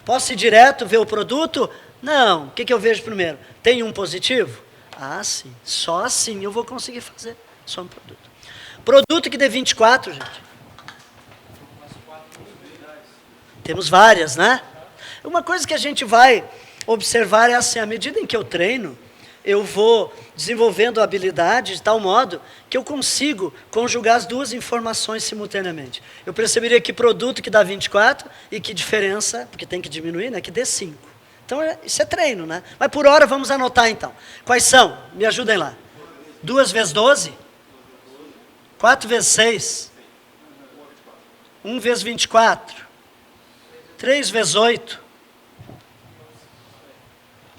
Posso ir direto ver o produto? Não. O que eu vejo primeiro? Tem um positivo? Ah, sim. Só assim eu vou conseguir fazer só um produto. Produto que dê 24, gente. Temos várias, né? Uma coisa que a gente vai observar é assim, à medida em que eu treino, eu vou desenvolvendo a habilidade de tal modo que eu consigo conjugar as duas informações simultaneamente. Eu perceberia que produto que dá 24 e que diferença, porque tem que diminuir, né, que dê 5. Então, isso é treino, né? Mas por hora vamos anotar então. Quais são? Me ajudem lá. 2 vezes 12? 4 vezes 6? 1 vezes 24? 3 vezes 8?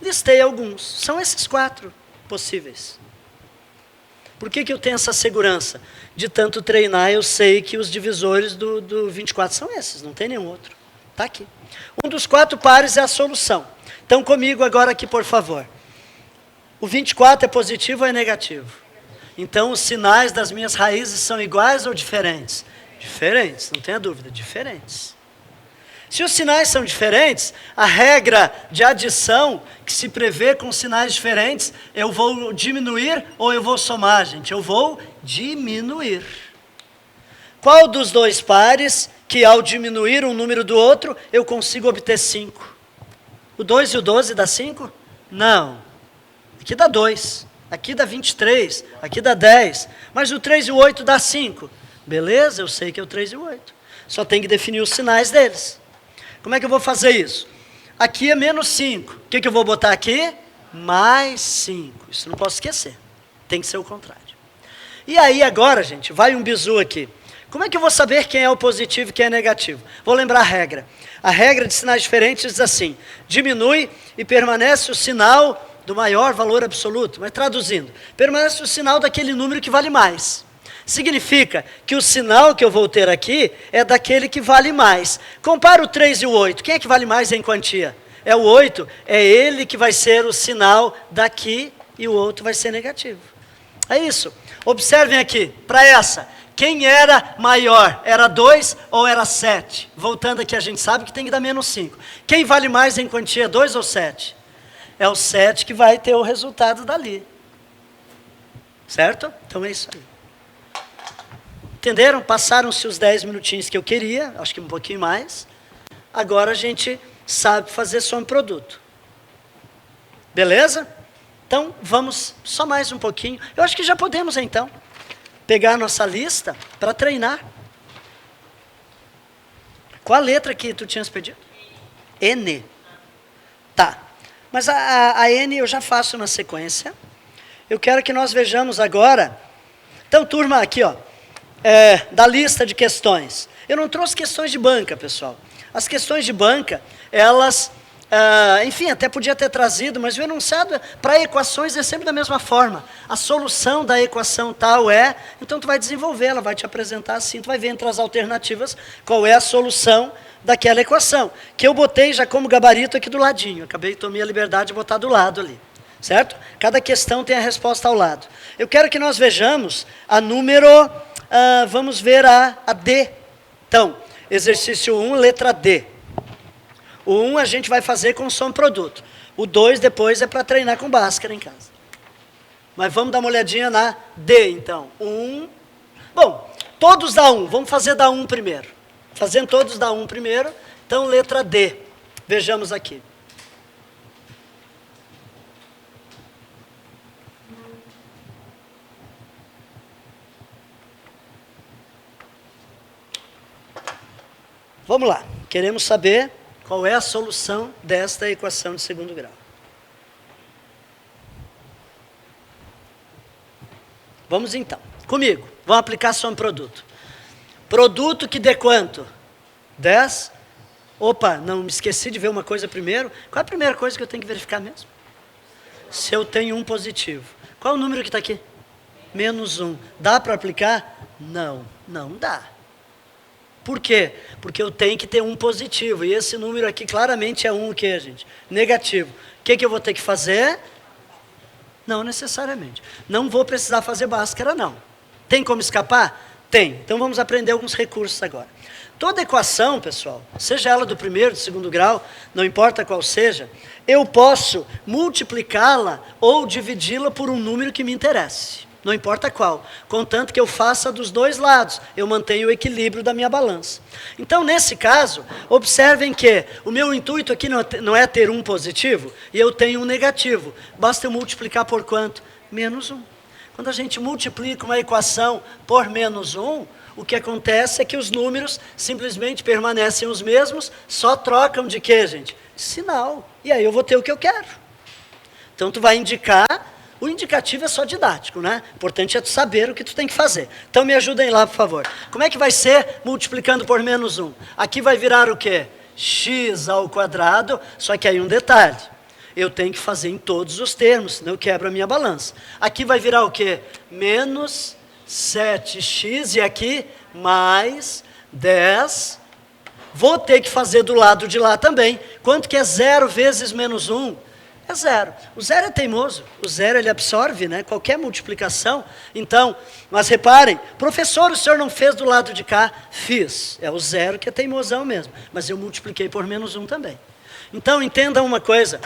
Listei alguns. São esses 4 possíveis. Por que eu tenho essa segurança? De tanto treinar, eu sei que os divisores do 24 são esses, não tem nenhum outro. Está aqui. Um dos 4 pares é a solução. Então, comigo agora aqui, por favor. O 24 é positivo ou é negativo? Então, os sinais das minhas raízes são iguais ou diferentes? Diferentes, não tenha dúvida, diferentes. Se os sinais são diferentes, a regra de adição que se prevê com sinais diferentes, eu vou diminuir ou eu vou somar, gente? Eu vou diminuir. Qual dos 2 pares que ao diminuir um número do outro, eu consigo obter 5? O 2 e o 12 dá 5? Não. Aqui dá 2. Aqui dá 23, aqui dá 10, mas o 3 e o 8 dá 5. Beleza, eu sei que é o 3 e o 8. Só tem que definir os sinais deles. Como é que eu vou fazer isso? Aqui é menos 5. O que eu vou botar aqui? Mais 5. Isso não posso esquecer. Tem que ser o contrário. E aí agora, gente, vai um bizu aqui. Como é que eu vou saber quem é o positivo e quem é negativo? Vou lembrar a regra. A regra de sinais diferentes diz assim, diminui e permanece o sinal do maior valor absoluto, mas traduzindo, permanece o sinal daquele número que vale mais. Significa que o sinal que eu vou ter aqui é daquele que vale mais. Compara o 3 e o 8, quem é que vale mais em quantia? É o 8, é ele que vai ser o sinal daqui e o outro vai ser negativo. É isso. Observem aqui, para essa, quem era maior? Era 2 ou era 7? Voltando aqui, a gente sabe que tem que dar menos 5. Quem vale mais em quantia, 2 ou 7? É o 7 que vai ter o resultado dali. Certo? Então é isso aí. Entenderam? Passaram-se os 10 minutinhos que eu queria, acho que um pouquinho mais. Agora a gente sabe fazer só um produto. Beleza? Então vamos só mais um pouquinho. Eu acho que já podemos então pegar a nossa lista para treinar. Qual a letra que tu tinhas pedido? N. Tá. Mas a N eu já faço na sequência. Eu quero que nós vejamos agora. Então, turma, aqui, ó, da lista de questões. Eu não trouxe questões de banca, pessoal. As questões de banca, elas, enfim, até podia ter trazido, mas o enunciado para equações é sempre da mesma forma. A solução da equação tal é, então tu vai desenvolver, ela vai te apresentar assim, tu vai ver entre as alternativas qual é a solução daquela equação, que eu botei já como gabarito aqui do ladinho. Acabei, tomei a liberdade de botar do lado ali, certo? Cada questão tem a resposta ao lado. Eu quero que nós vejamos a número, vamos ver a D. Então, Exercício 1, letra D. O 1 a gente vai fazer com som produto. O 2 depois é para treinar com Bhaskara em casa. Mas vamos dar uma olhadinha na D, então. 1. Bom, todos dá 1. Vamos fazer da 1 primeiro. Fazendo todos dá 1 primeiro. Então, letra D. Vejamos aqui. Vamos lá. Queremos saber qual é a solução desta equação de segundo grau. Vamos então. Comigo. Vamos aplicar som produto. Produto que dê quanto? 10. Opa, não, me esqueci de ver uma coisa primeiro. Qual é a primeira coisa que eu tenho que verificar mesmo? Se eu tenho um positivo. Qual é o número que está aqui? Menos 1. Dá para aplicar? Não, não dá. Por quê? Porque eu tenho que ter um positivo. E esse número aqui claramente é um o quê, gente? Negativo. O que eu vou ter que fazer? Não necessariamente. Não vou precisar fazer Bhaskara, não. Tem como escapar? Tem. Então vamos aprender alguns recursos agora. Toda equação, pessoal, seja ela do primeiro, do segundo grau, não importa qual seja, eu posso multiplicá-la ou dividi-la por um número que me interesse. Não importa qual, contanto que eu faça dos dois lados, eu mantenho o equilíbrio da minha balança. Então, nesse caso, observem que o meu intuito aqui não é ter um positivo e eu tenho um negativo. Basta eu multiplicar por quanto? Menos 1. Quando a gente multiplica uma equação por menos 1, o que acontece é que os números simplesmente permanecem os mesmos, só trocam de quê, gente? De sinal. E aí eu vou ter o que eu quero. Então, tu vai indicar. O indicativo é só didático, né? O importante é tu saber o que tu tem que fazer. Então me ajudem lá, por favor. Como é que vai ser multiplicando por menos 1? Aqui vai virar o quê? X ao quadrado, só que aí um detalhe. Eu tenho que fazer em todos os termos, senão eu quebro a minha balança. Aqui vai virar o quê? Menos 7x e aqui mais 10. Vou ter que fazer do lado de lá também. Quanto que é 0 vezes menos 1? É 0. O 0 é teimoso. O 0 ele absorve, né, qualquer multiplicação. Então, mas reparem, professor, o senhor não fez do lado de cá? Fiz. É o 0 que é teimosão mesmo. Mas eu multipliquei por menos 1 também. Então, entendam uma coisa.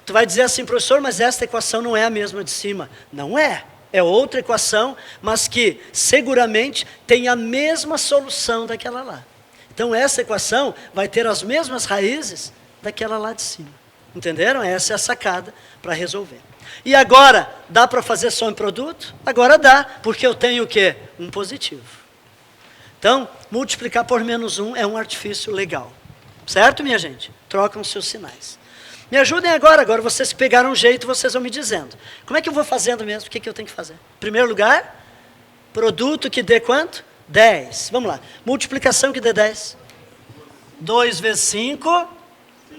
Tu vai dizer assim, professor, mas esta equação não é a mesma de cima. Não é. É outra equação, mas que seguramente tem a mesma solução daquela lá. Então, essa equação vai ter as mesmas raízes daquela lá de cima. Entenderam? Essa é a sacada para resolver. E agora, dá para fazer som em produto? Agora dá, porque eu tenho o quê? Um positivo. Então, multiplicar por menos 1 é um artifício legal. Certo, minha gente? Trocam seus sinais. Me ajudem agora vocês que pegaram um jeito, vocês vão me dizendo. Como é que eu vou fazendo mesmo? O que eu tenho que fazer? Em primeiro lugar, produto que dê quanto? 10. Vamos lá. Multiplicação que dê 10. 2 vezes 5...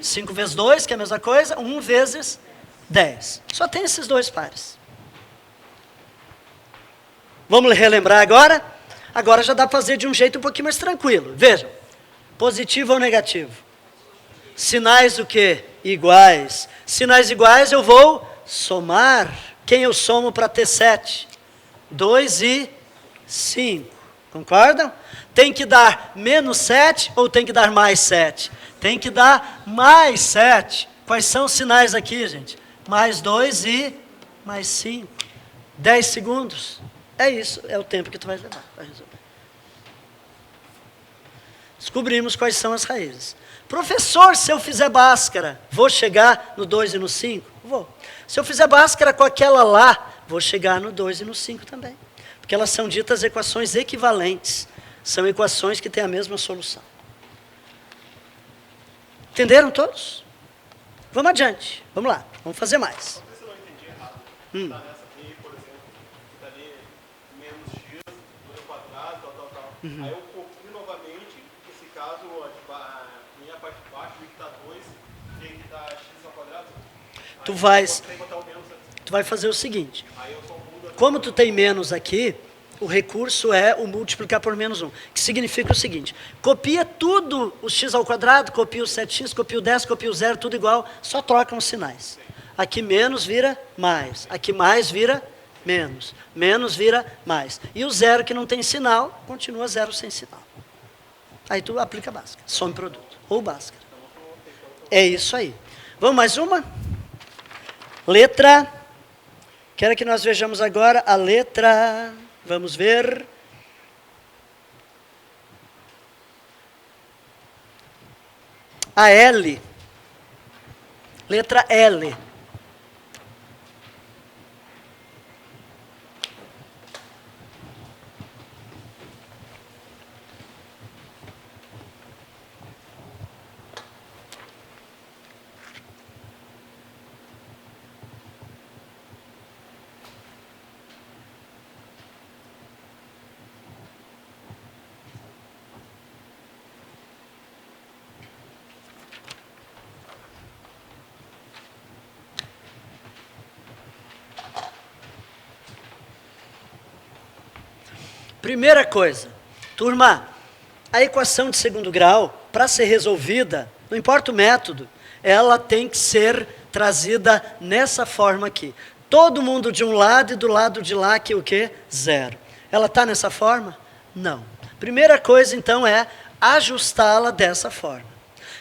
5 vezes 2, que é a mesma coisa, 1 vezes 10. Só tem esses dois pares. Vamos relembrar agora? Agora já dá para fazer de um jeito um pouquinho mais tranquilo. Vejam, positivo ou negativo? Sinais o quê? Iguais. Sinais iguais eu vou somar. Quem eu somo para ter 7? 2 e 5. Concordam? Tem que dar menos 7 ou tem que dar mais 7? Tem que dar mais 7. Quais são os sinais aqui, gente? Mais 2 e mais 5. 10 segundos. É isso, é o tempo que tu vai levar para resolver. Descobrimos quais são as raízes. Professor, se eu fizer Bhaskara, vou chegar no 2 e no 5? Vou. Se eu fizer Bhaskara com aquela lá, vou chegar no 2 e no 5 também. Porque elas são ditas equações equivalentes. São equações que têm a mesma solução. Entenderam todos? Vamos adiante. Vamos lá. Vamos fazer mais. Não sei se eu não entendi errado. Está nessa aqui, por exemplo, está ali menos x, 2 ao quadrado, tal. Aí eu copio novamente, nesse caso, a minha parte de baixo, que está 2, tem que dar x ao quadrado. Tu vai fazer o seguinte. Aí eu só mudo. Como tu tem menos aqui, o recurso é o multiplicar por menos 1, que significa o seguinte, copia tudo o x ao quadrado, copia o 7x, copia o 10, copia o 0, tudo igual, só trocam os sinais. Aqui menos vira mais, aqui mais vira menos, menos vira mais. E o 0 que não tem sinal, continua 0 sem sinal. Aí tu aplica Bhaskara, some produto, ou Bhaskara. É isso aí. Vamos mais uma? Letra. Quero que nós vejamos agora a letra. Vamos ver. A L. Letra L. Primeira coisa, turma, a equação de segundo grau, para ser resolvida, não importa o método, ela tem que ser trazida nessa forma aqui. Todo mundo de um lado e do lado de lá, que o quê? Zero. Ela está nessa forma? Não. Primeira coisa, então, é ajustá-la dessa forma.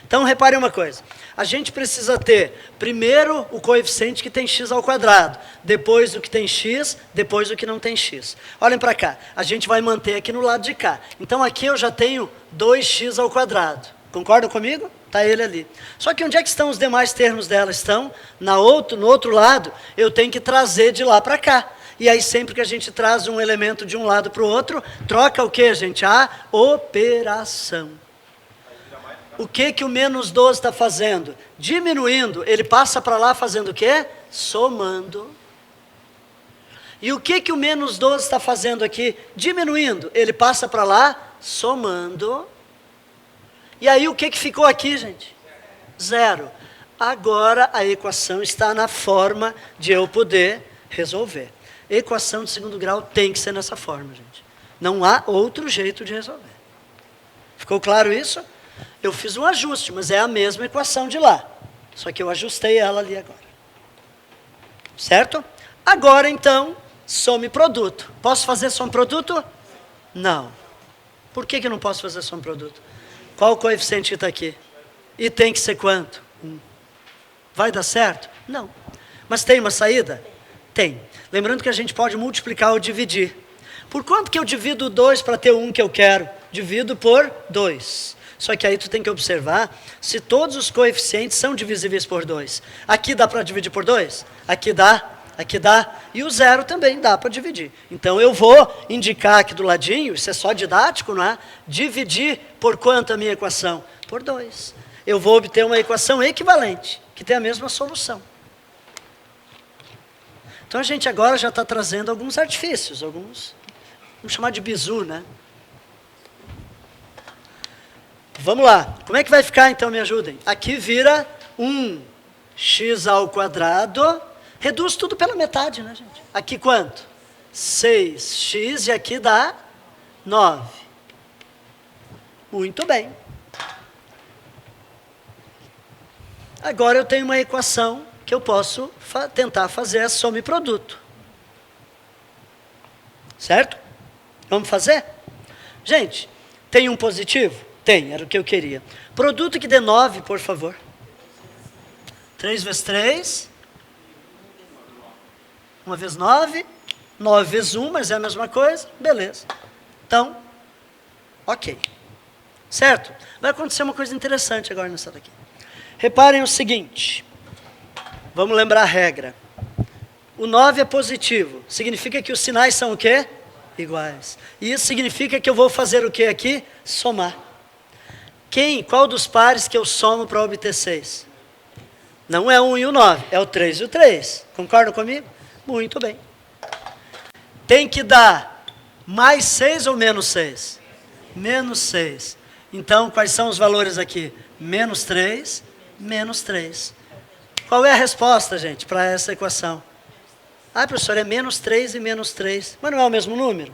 Então, reparem uma coisa. A gente precisa ter, primeiro, o coeficiente que tem x ao quadrado, depois o que tem x, depois o que não tem x. Olhem para cá. A gente vai manter aqui no lado de cá. Então, aqui eu já tenho 2x ao quadrado. Concordam comigo? Está ele ali. Só que onde é que estão os demais termos dela? Estão no outro lado, eu tenho que trazer de lá para cá. E aí, sempre que a gente traz um elemento de um lado para o outro, troca o que, gente? A operação. O que o menos 12 está fazendo? Diminuindo, ele passa para lá fazendo o quê? Somando. E o que o menos 12 está fazendo aqui? Diminuindo, ele passa para lá somando. E aí o que ficou aqui, gente? Zero. Agora a equação está na forma de eu poder resolver. Equação de segundo grau tem que ser nessa forma, gente. Não há outro jeito de resolver. Ficou claro isso? Eu fiz um ajuste, mas é a mesma equação de lá. Só que eu ajustei ela ali agora. Certo? Agora, então, some produto. Posso fazer some produto? Não. Por que eu não posso fazer some produto? Qual o coeficiente que está aqui? E tem que ser quanto? 1. Vai dar certo? Não. Mas tem uma saída? Tem. Lembrando que a gente pode multiplicar ou dividir. Por quanto que eu divido 2 para ter 1 que eu quero? Divido por 2. Só que aí tu tem que observar se todos os coeficientes são divisíveis por 2. Aqui dá para dividir por 2? Aqui dá. E o zero também dá para dividir. Então eu vou indicar aqui do ladinho, isso é só didático, não é? Dividir por quanto a minha equação? Por 2. Eu vou obter uma equação equivalente, que tem a mesma solução. Então a gente agora já está trazendo alguns artifícios, vamos chamar de bizu, né? Vamos lá, como é que vai ficar então, me ajudem? Aqui vira 1x ao quadrado, reduz tudo pela metade, né, gente? Aqui quanto? 6x e aqui dá 9. Muito bem. Agora eu tenho uma equação que eu posso tentar fazer a soma e produto. Certo? Vamos fazer? Gente, tem um positivo? Tem, era o que eu queria. Produto que dê 9, por favor. 3 vezes 3. 1 vezes 9. 9 vezes 1, mas é a mesma coisa. Beleza. Então, ok. Certo? Vai acontecer uma coisa interessante agora nessa daqui. Reparem o seguinte. Vamos lembrar a regra. O 9 é positivo. Significa que os sinais são o quê? Iguais. E isso significa que eu vou fazer o quê aqui? Somar. Qual dos pares que eu somo para obter 6? Não é 1 e o 9, é o 3 e o 3. Concordam comigo? Muito bem. Tem que dar mais 6 ou menos 6? Menos 6. Então, quais são os valores aqui? Menos 3, menos 3. Qual é a resposta, gente, para essa equação? Ah, professor, é menos 3 e menos 3. Mas não é o mesmo número?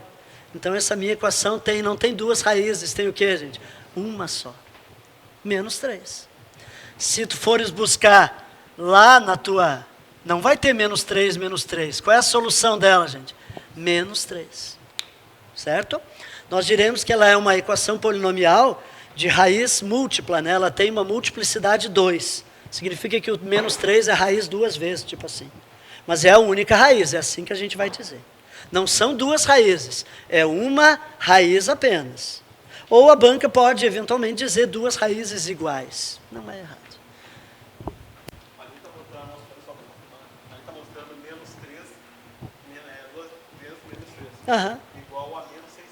Então, essa minha equação não tem duas raízes, tem o quê, gente? Uma só. Menos 3. Se tu fores buscar lá na tua... Não vai ter menos 3, menos 3. Qual é a solução dela, gente? Menos 3. Certo? Nós diremos que ela é uma equação polinomial de raiz múltipla, né? Ela tem uma multiplicidade 2. Significa que o menos 3 é raiz 2 vezes, tipo assim. Mas é a única raiz, é assim que a gente vai dizer. Não são duas raízes, é uma raiz apenas. Ou a banca pode, eventualmente, dizer duas raízes iguais. Não é errado. Ali está mostrando menos 3, 2 vezes menos 3. Aham. Igual a menos 6.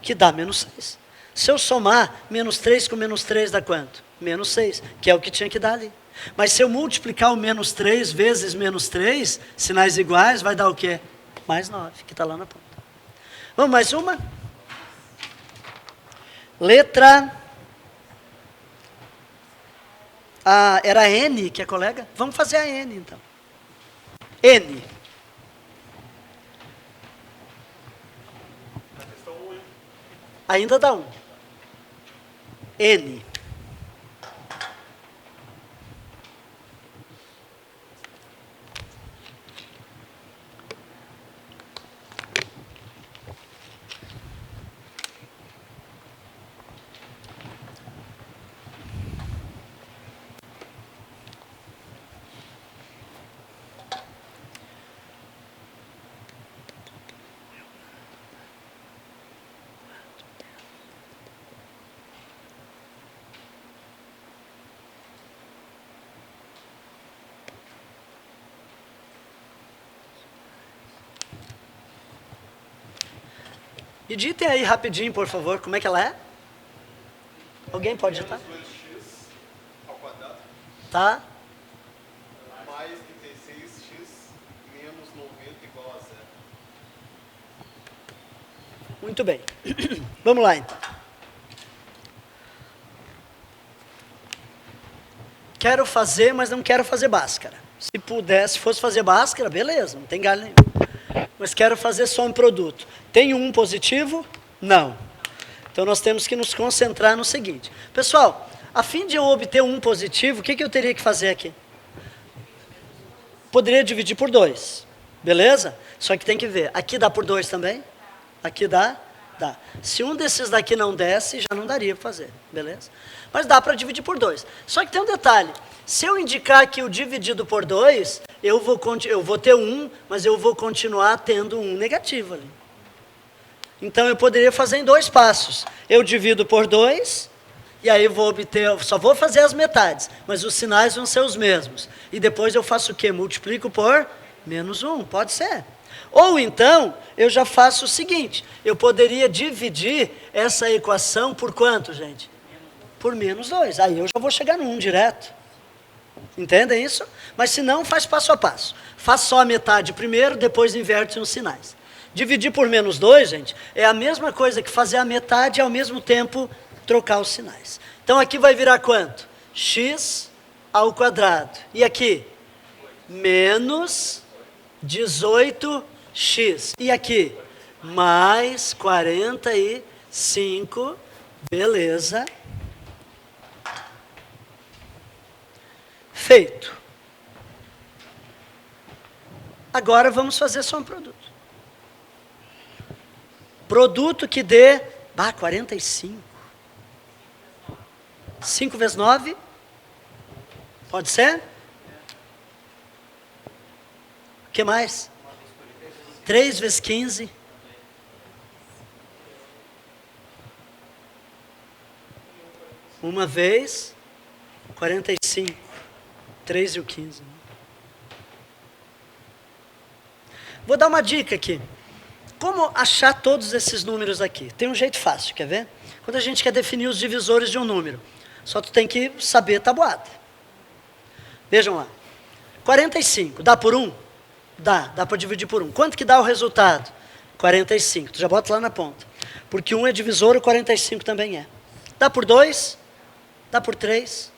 Que dá menos 6. Se eu somar menos 3 com menos 3 dá quanto? Menos 6, que é o que tinha que dar ali. Mas se eu multiplicar o menos 3 vezes menos 3, sinais iguais, vai dar o quê? Mais 9, que está lá na ponta. Vamos mais uma? Letra... era N, que é colega? Vamos fazer a N, então. N. A questão 1, hein? Ainda dá 1. N. E ditem aí rapidinho, por favor, como é que ela é? Alguém pode digitar? Menos 2x ao quadrado Tá? mais 36x menos 90 igual a 0. Muito bem. Vamos lá, então. Quero fazer, mas não quero fazer Bhaskara. Se pudesse, se fosse fazer Bhaskara, beleza, não tem galho nenhum. Mas quero fazer só um produto. Tem um positivo? Não. Então nós temos que nos concentrar no seguinte. Pessoal, a fim de eu obter um positivo, o que eu teria que fazer aqui? Poderia dividir por 2. Beleza? Só que tem que ver. Aqui dá por 2 também? Aqui dá? Dá. Se um desses daqui não desse, já não daria para fazer. Beleza? Mas dá para dividir por 2. Só que tem um detalhe. Se eu indicar que o dividido por 2, eu vou ter 1, mas eu vou continuar tendo um negativo ali. Então eu poderia fazer em 2 passos. Eu divido por 2, e aí eu vou obter, só vou fazer as metades, mas os sinais vão ser os mesmos. E depois eu faço o quê? Multiplico por menos 1, pode ser. Ou então, eu já faço o seguinte, eu poderia dividir essa equação por quanto, gente? Por menos 2. Aí eu já vou chegar no 1 direto. Entendem isso? Mas se não, faz passo a passo. Faz só a metade primeiro, depois inverte os sinais. Dividir por menos 2, gente, é a mesma coisa que fazer a metade e ao mesmo tempo trocar os sinais. Então aqui vai virar quanto? X ao quadrado. E aqui? Menos 18x. E aqui? Mais 45. Beleza. Feito. Agora vamos fazer só um produto. Produto que dê 45. 5 vezes 9? Pode ser? O que mais? 3 vezes 15? Uma vez 45. 3 e o 15. Vou dar uma dica aqui. Como achar todos esses números aqui? Tem um jeito fácil, quer ver? Quando a gente quer definir os divisores de um número, só tu tem que saber tabuada. Vejam lá. 45, dá por 1? Dá para dividir por 1. Quanto que dá o resultado? 45, tu já bota lá na ponta. Porque 1 é divisor, o 45 também é. Dá por 2? Dá por 3?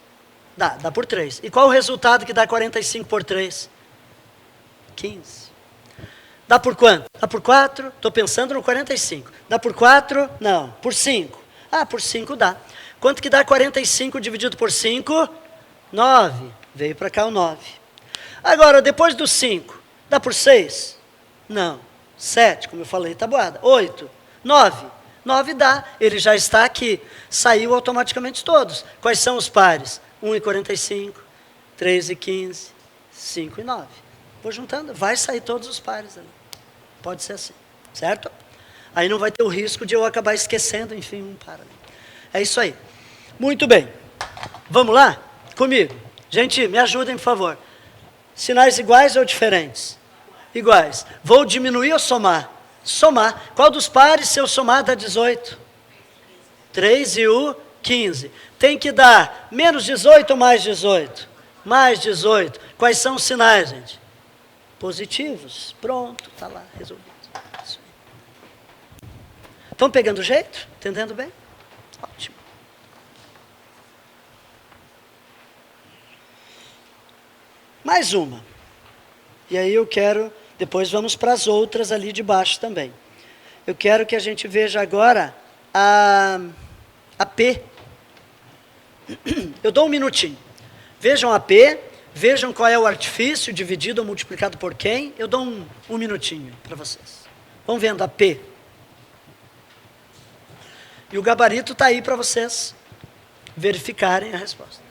Dá por 3. E qual o resultado que dá 45 por 3? 15. Dá por quanto? Dá por 4? Estou pensando no 45. Dá por 4? Não. Por 5? Ah, por 5 dá. Quanto que dá 45 dividido por 5? 9. Veio para cá o 9. Agora, depois do 5, dá por 6? Não. 7, como eu falei, tabuada. 8. 9. 9 dá, ele já está aqui. Saiu automaticamente todos. Quais são os pares? 1 e 45, 3 e 15, 5 e 9. Vou juntando, vai sair todos os pares ali. Pode ser assim, certo? Aí não vai ter o risco de eu acabar esquecendo, enfim, um par ali. É isso aí. Muito bem. Vamos lá? Comigo. Gente, me ajudem, por favor. Sinais iguais ou diferentes? Iguais. Vou diminuir ou somar? Somar. Qual dos pares, se eu somar, dá 18? 3 e o 15. Tem que dar menos 18 ou mais 18? Mais 18. Quais são os sinais, gente? Positivos. Pronto, está lá, resolvido. Isso aí. Estão pegando o jeito? Entendendo bem? Ótimo. Mais uma. E aí eu quero, depois vamos para as outras ali de baixo também. Eu quero que a gente veja agora a P. Eu dou um minutinho. Vejam a P, vejam qual é o artifício, dividido ou multiplicado por quem. Eu dou um minutinho para vocês. Vão vendo a P. E o gabarito está aí para vocês verificarem a resposta.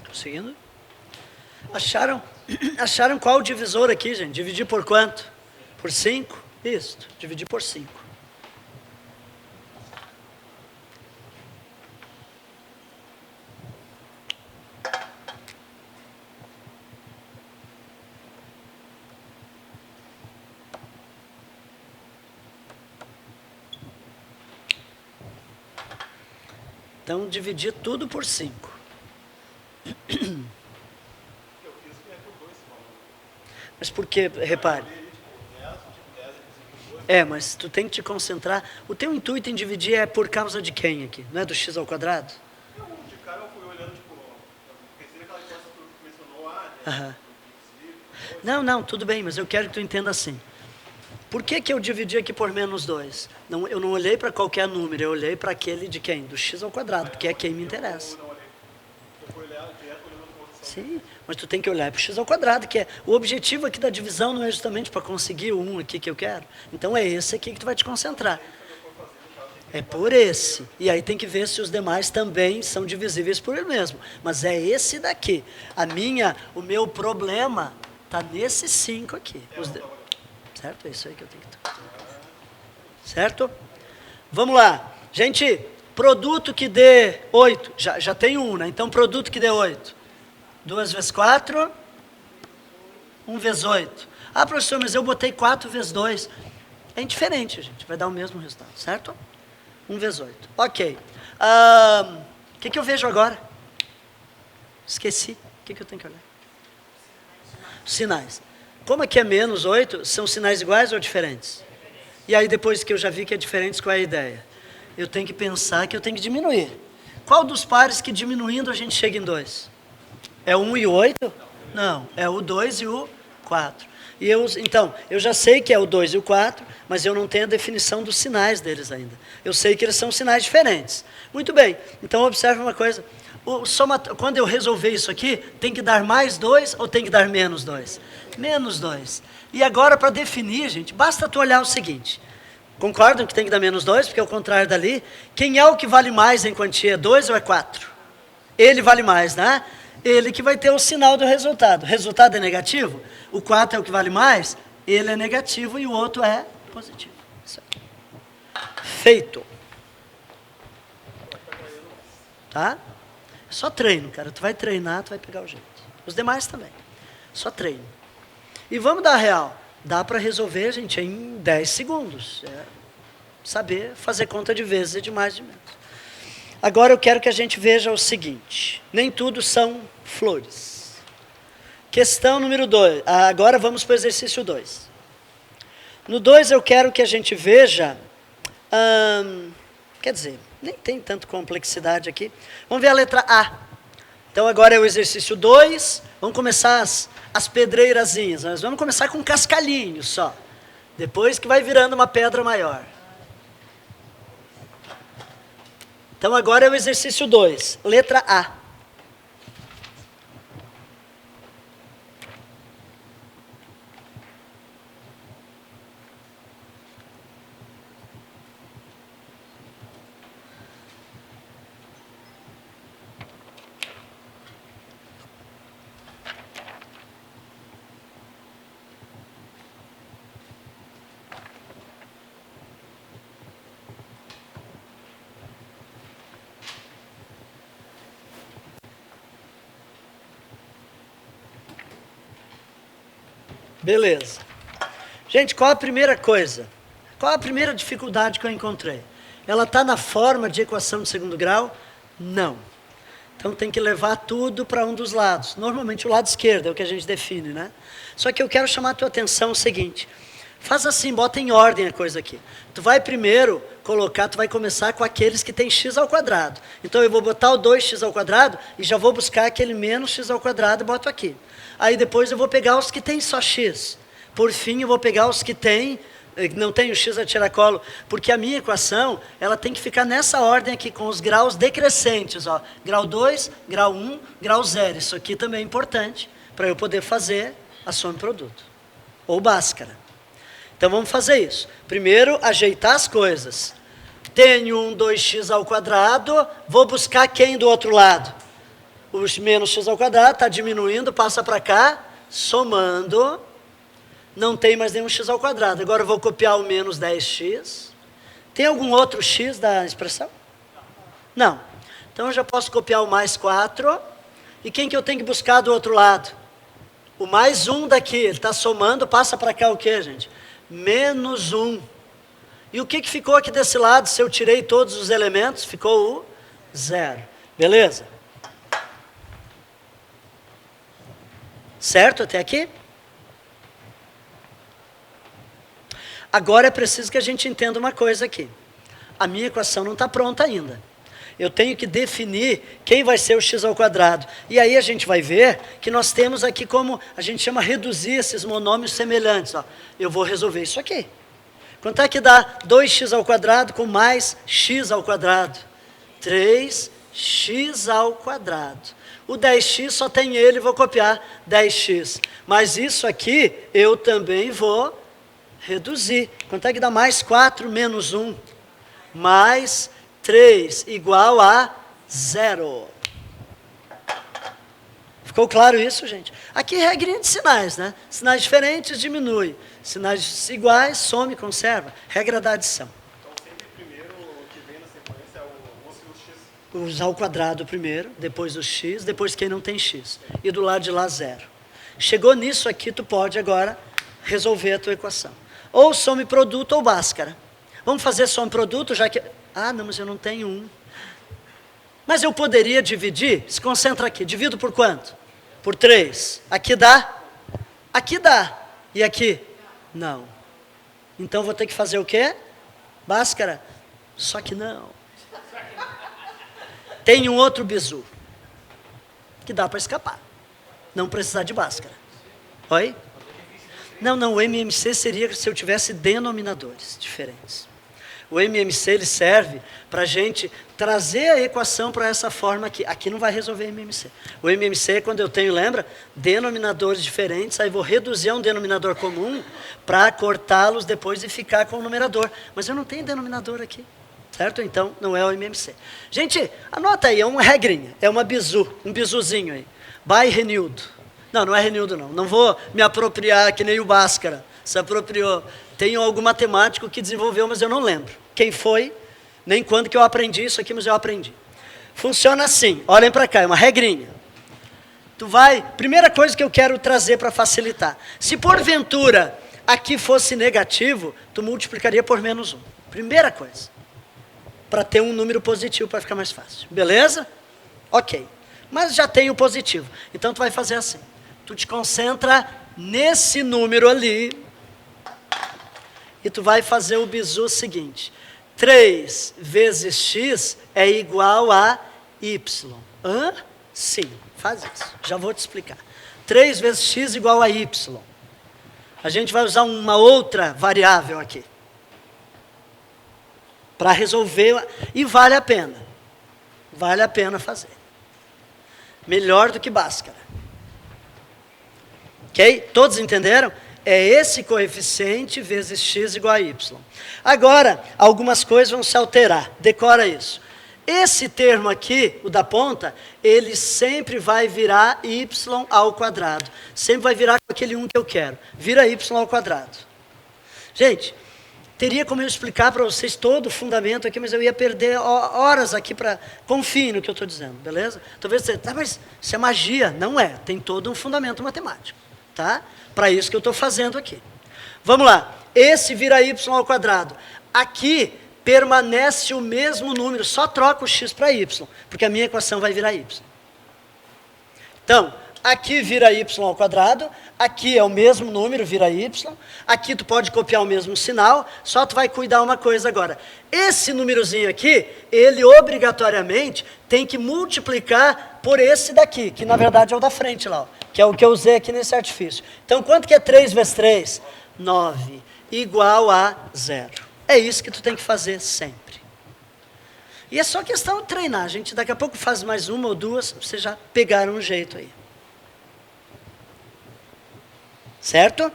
Conseguindo? Acharam qual o divisor aqui, gente? Dividir por quanto? Por 5? Isso, dividir por 5. Então, dividir tudo por 5. Mas por que, repare? Mas tu tem que te concentrar. O teu intuito em dividir é por causa de quem aqui? Não é do x ao quadrado? Eu, de cara, eu fui olhando, pensei naquela coisa que tu mencionou, Não, tudo bem, mas eu quero que tu entenda assim. Por que eu dividi aqui por menos 2? Não, eu não olhei para qualquer número, eu olhei para aquele de quem? Do x ao quadrado, porque é quem me interessa. Eu fui olhar direto olhando a posição. Sim, mas tu tem que olhar para o x ao quadrado, que é o objetivo aqui da divisão não é justamente para conseguir o 1 aqui que eu quero. Então é esse aqui que tu vai te concentrar. É por esse. E aí tem que ver se os demais também são divisíveis por ele mesmo. Mas é esse daqui. O meu problema está nesses 5 aqui. Certo? É isso aí que eu tenho que ter. Certo? Vamos lá. Gente, produto que dê 8. Já tem 1, né? Então, produto que dê 8. 2 vezes 4. 1 vezes 8. Ah, professor, mas eu botei 4 vezes 2. É indiferente, gente. Vai dar o mesmo resultado, certo? 1 vezes 8. Ok. O que eu vejo agora? Esqueci. O que eu tenho que olhar? Sinais. Como aqui é menos 8, são sinais iguais ou diferentes? E aí, depois que eu já vi que é diferente, qual é a ideia? Eu tenho que pensar que eu tenho que diminuir. Qual dos pares que diminuindo a gente chega em 2? É o 1 e o 8? Não, é o 2 e o 4. Então, eu já sei que é o 2 e o 4, mas eu não tenho a definição dos sinais deles ainda. Eu sei que eles são sinais diferentes. Muito bem, então observe uma coisa. Quando eu resolver isso aqui, tem que dar mais 2 ou tem que dar menos 2? Menos 2. E agora, para definir, gente, basta tu olhar o seguinte. Concordam que tem que dar menos 2, porque é o contrário dali? Quem é o que vale mais em quantia? 2 ou é 4? Ele vale mais, né? ele que vai ter o sinal do resultado. O resultado é negativo, o 4 é o que vale mais, ele é negativo e o outro é positivo. Isso aí. Feito. Tá? Só treino, cara. Tu vai treinar, tu vai pegar o jeito. Os demais também. Só treino. E vamos dar real. Dá para resolver, gente, em 10 segundos. É saber fazer conta de vezes e de mais de menos. Agora eu quero que a gente veja o seguinte. Nem tudo são flores. Questão número 2. Agora vamos para o exercício 2. No 2 eu quero que a gente veja... quer dizer, nem tem tanta complexidade aqui. Vamos ver a letra A. Então agora é o exercício 2. Vamos começar as pedreirazinhas. Nós vamos começar com um cascalhinho só. Depois que vai virando uma pedra maior. Então agora é o exercício 2. Letra A. Beleza. Gente, qual a primeira coisa? Qual a primeira dificuldade que eu encontrei? Ela está na forma de equação de segundo grau? Não. Então tem que levar tudo para um dos lados. Normalmente o lado esquerdo é o que a gente define, né? Só que eu quero chamar a tua atenção o seguinte. Faz assim, bota em ordem a coisa aqui. Tu vai primeiro colocar, tu vai começar com aqueles que tem x ao quadrado. Então eu vou botar o 2x ao quadrado e já vou buscar aquele menos x ao quadrado e boto aqui. Aí depois eu vou pegar os que tem só x. Por fim eu vou pegar os que tem, não tem o x a tiracolo, porque a minha equação, ela tem que ficar nessa ordem aqui, com os graus decrescentes, ó. Grau 2, grau 1, grau 0. Isso aqui também é importante, para eu poder fazer a soma e produto. Ou Bhaskara. Então vamos fazer isso. Primeiro, ajeitar as coisas. Tenho um 2x ao quadrado, vou buscar quem do outro lado? O menos x ao quadrado está diminuindo, passa para cá, somando, não tem mais nenhum x ao quadrado. Agora eu vou copiar o menos 10x. Tem algum outro x da expressão? Não. Então eu já posso copiar o mais 4. E quem que eu tenho que buscar do outro lado? O mais 1 daqui, ele está somando, passa para cá o quê, gente? Menos 1. E o que ficou aqui desse lado, se eu tirei todos os elementos? Ficou o 0. Beleza? Certo até aqui? Agora é preciso que a gente entenda uma coisa aqui. A minha equação não está pronta ainda. Eu tenho que definir quem vai ser o x ao quadrado. E aí a gente vai ver que nós temos aqui como, a gente chama reduzir esses monômios semelhantes. Ó. Eu vou resolver isso aqui. Quanto é que dá 2x ao quadrado com mais x ao quadrado? 3x ao quadrado. O 10x só tem ele, vou copiar 10x. Mas isso aqui eu também vou reduzir. Quanto é que dá mais 4 menos 1? Mais 3 igual a 0. Ficou claro isso, gente? Aqui é regrinha de sinais, né? Sinais diferentes diminui. Sinais iguais, some, conserva. Regra da adição. Então sempre primeiro o que vem na sequência é o x. Usar o quadrado primeiro, depois o x, depois quem não tem x. E do lado de lá, 0. Chegou nisso aqui, tu pode agora resolver a tua equação. Ou soma e produto ou Bhaskara. Vamos fazer soma e produto, já que... Ah, não, mas eu não tenho 1. Mas eu poderia dividir, se concentra aqui, divido por quanto? Por 3. Aqui dá? Aqui dá. E aqui? Não. Então vou ter que fazer o quê? Bhaskara? Só que não. Tem um outro bizu que dá para escapar. Não precisar de Bhaskara. Oi? Não, o MMC seria se eu tivesse denominadores diferentes. O MMC ele serve para a gente trazer a equação para essa forma aqui. Aqui não vai resolver MMC. O MMC é quando eu tenho, lembra? Denominadores diferentes, aí vou reduzir a um denominador comum para cortá-los depois e ficar com o numerador. Mas eu não tenho denominador aqui. Certo? Então, não é o MMC. Gente, anota aí, é uma regrinha, é uma bizu, um bizuzinho aí. by Renildo. Não, não é Renildo não. Não vou me apropriar que nem o Bhaskara se apropriou. Tem algum matemático que desenvolveu, mas eu não lembro. Quem foi, nem quando que eu aprendi isso aqui, mas eu aprendi. Funciona assim, olhem para cá, é uma regrinha. Tu vai, primeira coisa que eu quero trazer para facilitar. Se porventura aqui fosse negativo, tu multiplicaria por -1. Primeira coisa. Para ter um número positivo, para ficar mais fácil. Beleza? Ok. Mas já tem o positivo. Então tu vai fazer assim. Tu te concentra nesse número ali. E tu vai fazer o bizu seguinte. 3 vezes x é igual a y. Hã? Sim, faz isso. Já vou te explicar. 3 vezes x igual a y. A gente vai usar uma outra variável aqui. Para resolver. E vale a pena. Vale a pena fazer. Melhor do que Bhaskara. Ok? Todos entenderam? É esse coeficiente vezes x igual a y. Agora, algumas coisas vão se alterar. Decora isso. Esse termo aqui, o da ponta, ele sempre vai virar y ao quadrado. Sempre vai virar com aquele 1 que eu quero. Vira y ao quadrado. Gente, teria como eu explicar para vocês todo o fundamento aqui, mas eu ia perder horas aqui para... Confiem no que eu estou dizendo, beleza? Talvez você... Tá, mas isso é magia. Não é. Tem todo um fundamento matemático. Tá? Para isso que eu estou fazendo aqui. Vamos lá. Esse vira y ao quadrado. Aqui permanece o mesmo número, só troca o x para y, porque a minha equação vai virar y. Então, aqui vira y ao quadrado, aqui é o mesmo número, vira y, aqui tu pode copiar o mesmo sinal, só tu vai cuidar uma coisa agora. Esse númerozinho aqui, ele obrigatoriamente tem que multiplicar por esse daqui, que na verdade é o da frente lá, ó, que é o que eu usei aqui nesse artifício. Então, quanto que é 3 vezes 3? 9, igual a 0. É isso que tu tem que fazer sempre. E é só questão de treinar, gente. Daqui a pouco faz mais uma ou duas, vocês já pegaram um jeito aí. Certo?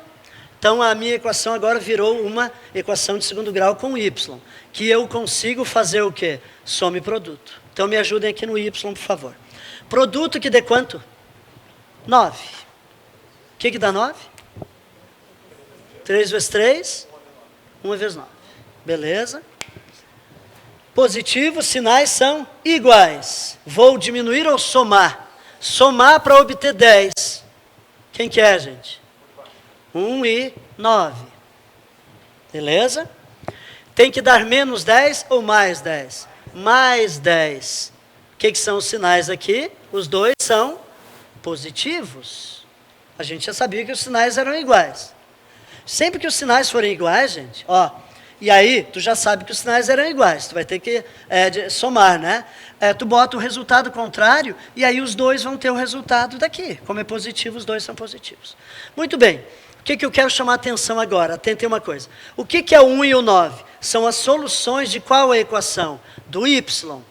Então, a minha equação agora virou uma equação de segundo grau com y, que eu consigo fazer o quê? Soma e produto. Então, me ajudem aqui no y, por favor. Produto que dê quanto? 9. O que dá 9? 3 vezes 3? 1 vezes 9. Beleza? Positivo, sinais são iguais. Vou diminuir ou somar? Somar para obter 10. Quem que é, gente? 1 e 9. Beleza? Tem que dar menos 10 ou mais 10? Mais 10. O que são os sinais aqui? Os dois são positivos. A gente já sabia que os sinais eram iguais. Sempre que os sinais forem iguais, gente, ó, e aí tu já sabe que os sinais eram iguais, tu vai ter que somar, né? Tu bota o resultado contrário e aí os dois vão ter o resultado daqui. Como é positivo, os dois são positivos. Muito bem, o que eu quero chamar a atenção agora? Atentem uma coisa. O que é o 1 e o 9? São as soluções de qual a equação? Do y.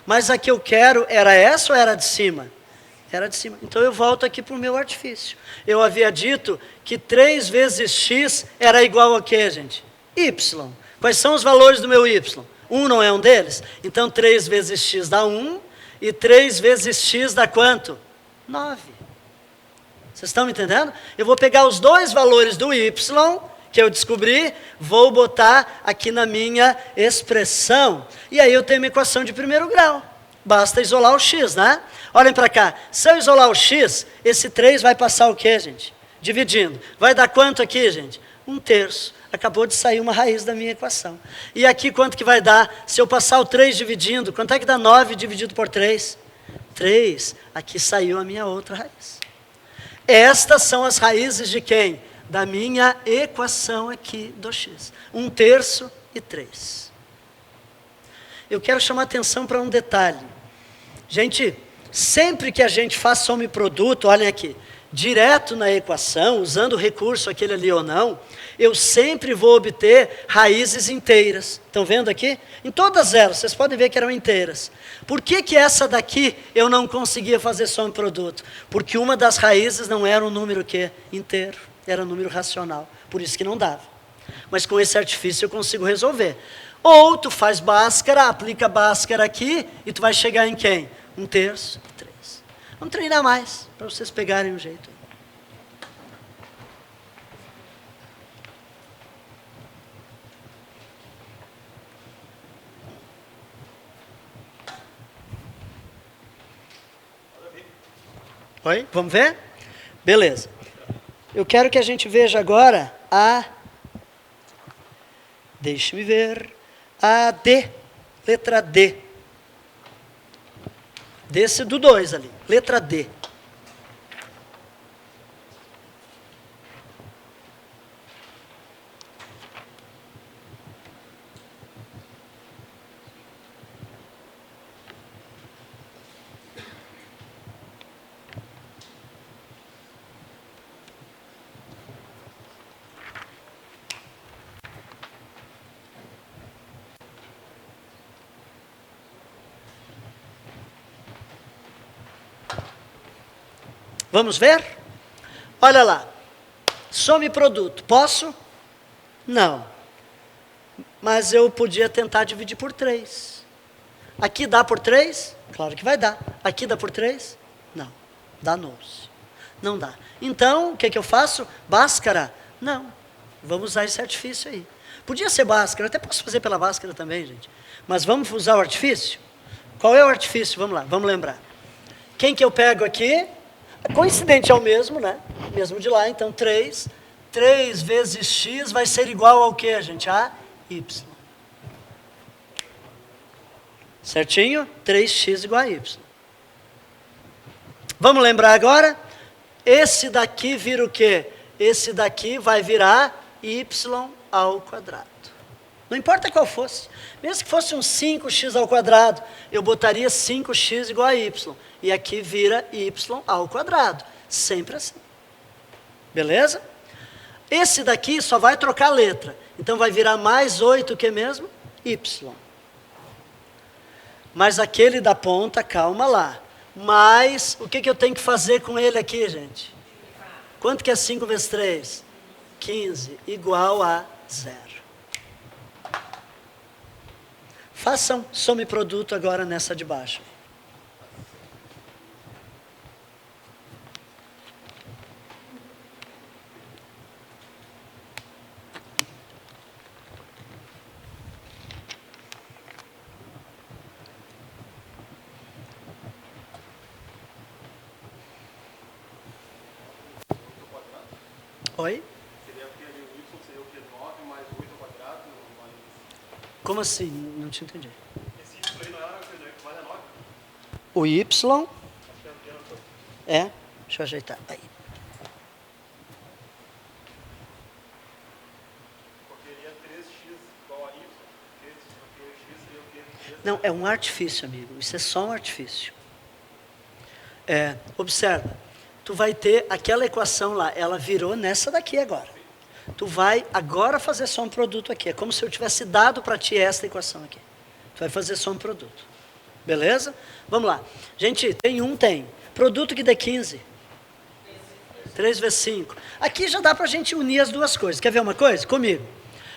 Mas a que eu quero era essa ou era de cima? Era de cima. Então eu volto aqui para o meu artifício. Eu havia dito que 3 vezes x era igual a quê, gente? Y. Quais são os valores do meu y? 1 não é um deles? Então 3 vezes x dá 1 e 3 vezes x dá quanto? 9. Vocês estão me entendendo? Eu vou pegar os dois valores do y que eu descobri, vou botar aqui na minha expressão. E aí eu tenho uma equação de primeiro grau. Basta isolar o x, né? Olhem para cá. Se eu isolar o x, esse 3 vai passar o quê, gente? Dividindo. Vai dar quanto aqui, gente? 1/3. Acabou de sair uma raiz da minha equação. E aqui quanto que vai dar? Se eu passar o 3 dividindo, quanto é que dá 9 dividido por 3? 3. Aqui saiu a minha outra raiz. Estas são as raízes de quem? Da minha equação aqui do x. 1/3 e 3. Eu quero chamar atenção para um detalhe. Gente, sempre que a gente faz soma e produto, olhem aqui, direto na equação, usando o recurso aquele ali ou não, eu sempre vou obter raízes inteiras. Estão vendo aqui? Em todas elas, vocês podem ver que eram inteiras. Por que essa daqui eu não conseguia fazer soma e produto? Porque uma das raízes não era um número que? Inteiro, era um número racional. Por isso que não dava. Mas com esse artifício eu consigo resolver. Ou tu faz Bhaskara, aplica Bhaskara aqui, e tu vai chegar em quem? 1/3 e 3. Vamos treinar mais, para vocês pegarem o jeito. Oi? Vamos ver? Beleza. Eu quero que a gente veja agora deixe-me ver, a D, letra D. Desse do 2 ali, letra D. Vamos ver? Olha lá. Some produto. Posso? Não. Mas eu podia tentar dividir por 3. Aqui dá por 3? Claro que vai dar. Aqui dá por 3? Não. Danou-se. Não dá. Então, o que eu faço? Bhaskara? Não. Vamos usar esse artifício aí. Podia ser Bhaskara. Até posso fazer pela Bhaskara também, gente. Mas vamos usar o artifício? Qual é o artifício? Vamos lá. Vamos lembrar. Quem que eu pego aqui? Coincidente é o mesmo, né? Mesmo de lá, então 3 vezes x vai ser igual ao que, gente? A y. Certinho? 3x igual a y. Vamos lembrar agora? Esse daqui vira o quê? Esse daqui vai virar y ao quadrado. Não importa qual fosse. Mesmo que fosse um 5x ao quadrado, eu botaria 5x igual a y. E aqui vira y ao quadrado. Sempre assim. Beleza? Esse daqui só vai trocar a letra. Então vai virar mais 8 o que mesmo? Y. Mas aquele da ponta, calma lá. Mas o que eu tenho que fazer com ele aqui, gente? Quanto que é 5 vezes 3? 15. Igual a 0. Façam some produto agora nessa de baixo. Oi? Seria o que ali, o y seria o que? 9 mais 8 ao quadrado? Mais... Como assim? Não te entendi. Esse y aí não era o que vale a 9? O y Acho que é... Deixa eu ajeitar. Aí. porque seria 3x igual a y. 3x seria o quê? Não, é um artifício, amigo. Isso é só um artifício. Observa. Tu vai ter aquela equação lá, ela virou nessa daqui agora. Tu vai agora fazer só um produto aqui. É como se eu tivesse dado para ti esta equação aqui. Tu vai fazer só um produto. Beleza? Vamos lá. Gente, tem. Produto que dê 15. 3 vezes 5. Aqui já dá para a gente unir as duas coisas. Quer ver uma coisa? Comigo.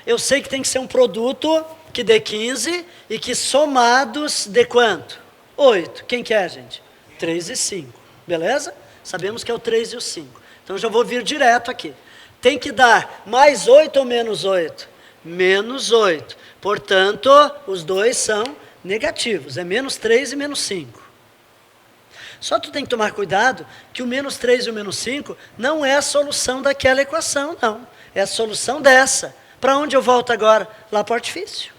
Eu sei que tem que ser um produto que dê 15 e que somados dê quanto? 8. Quem que é, gente? 3 e 5. Beleza? Sabemos que é o 3 e o 5. Então, já vou vir direto aqui. Tem que dar mais 8 ou menos 8? Menos 8. Portanto, os dois são negativos. É menos 3 e menos 5. Só tu tem que tomar cuidado que o menos 3 e o menos 5 não é a solução daquela equação, não. É a solução dessa. Para onde eu volto agora? Lá para o artifício.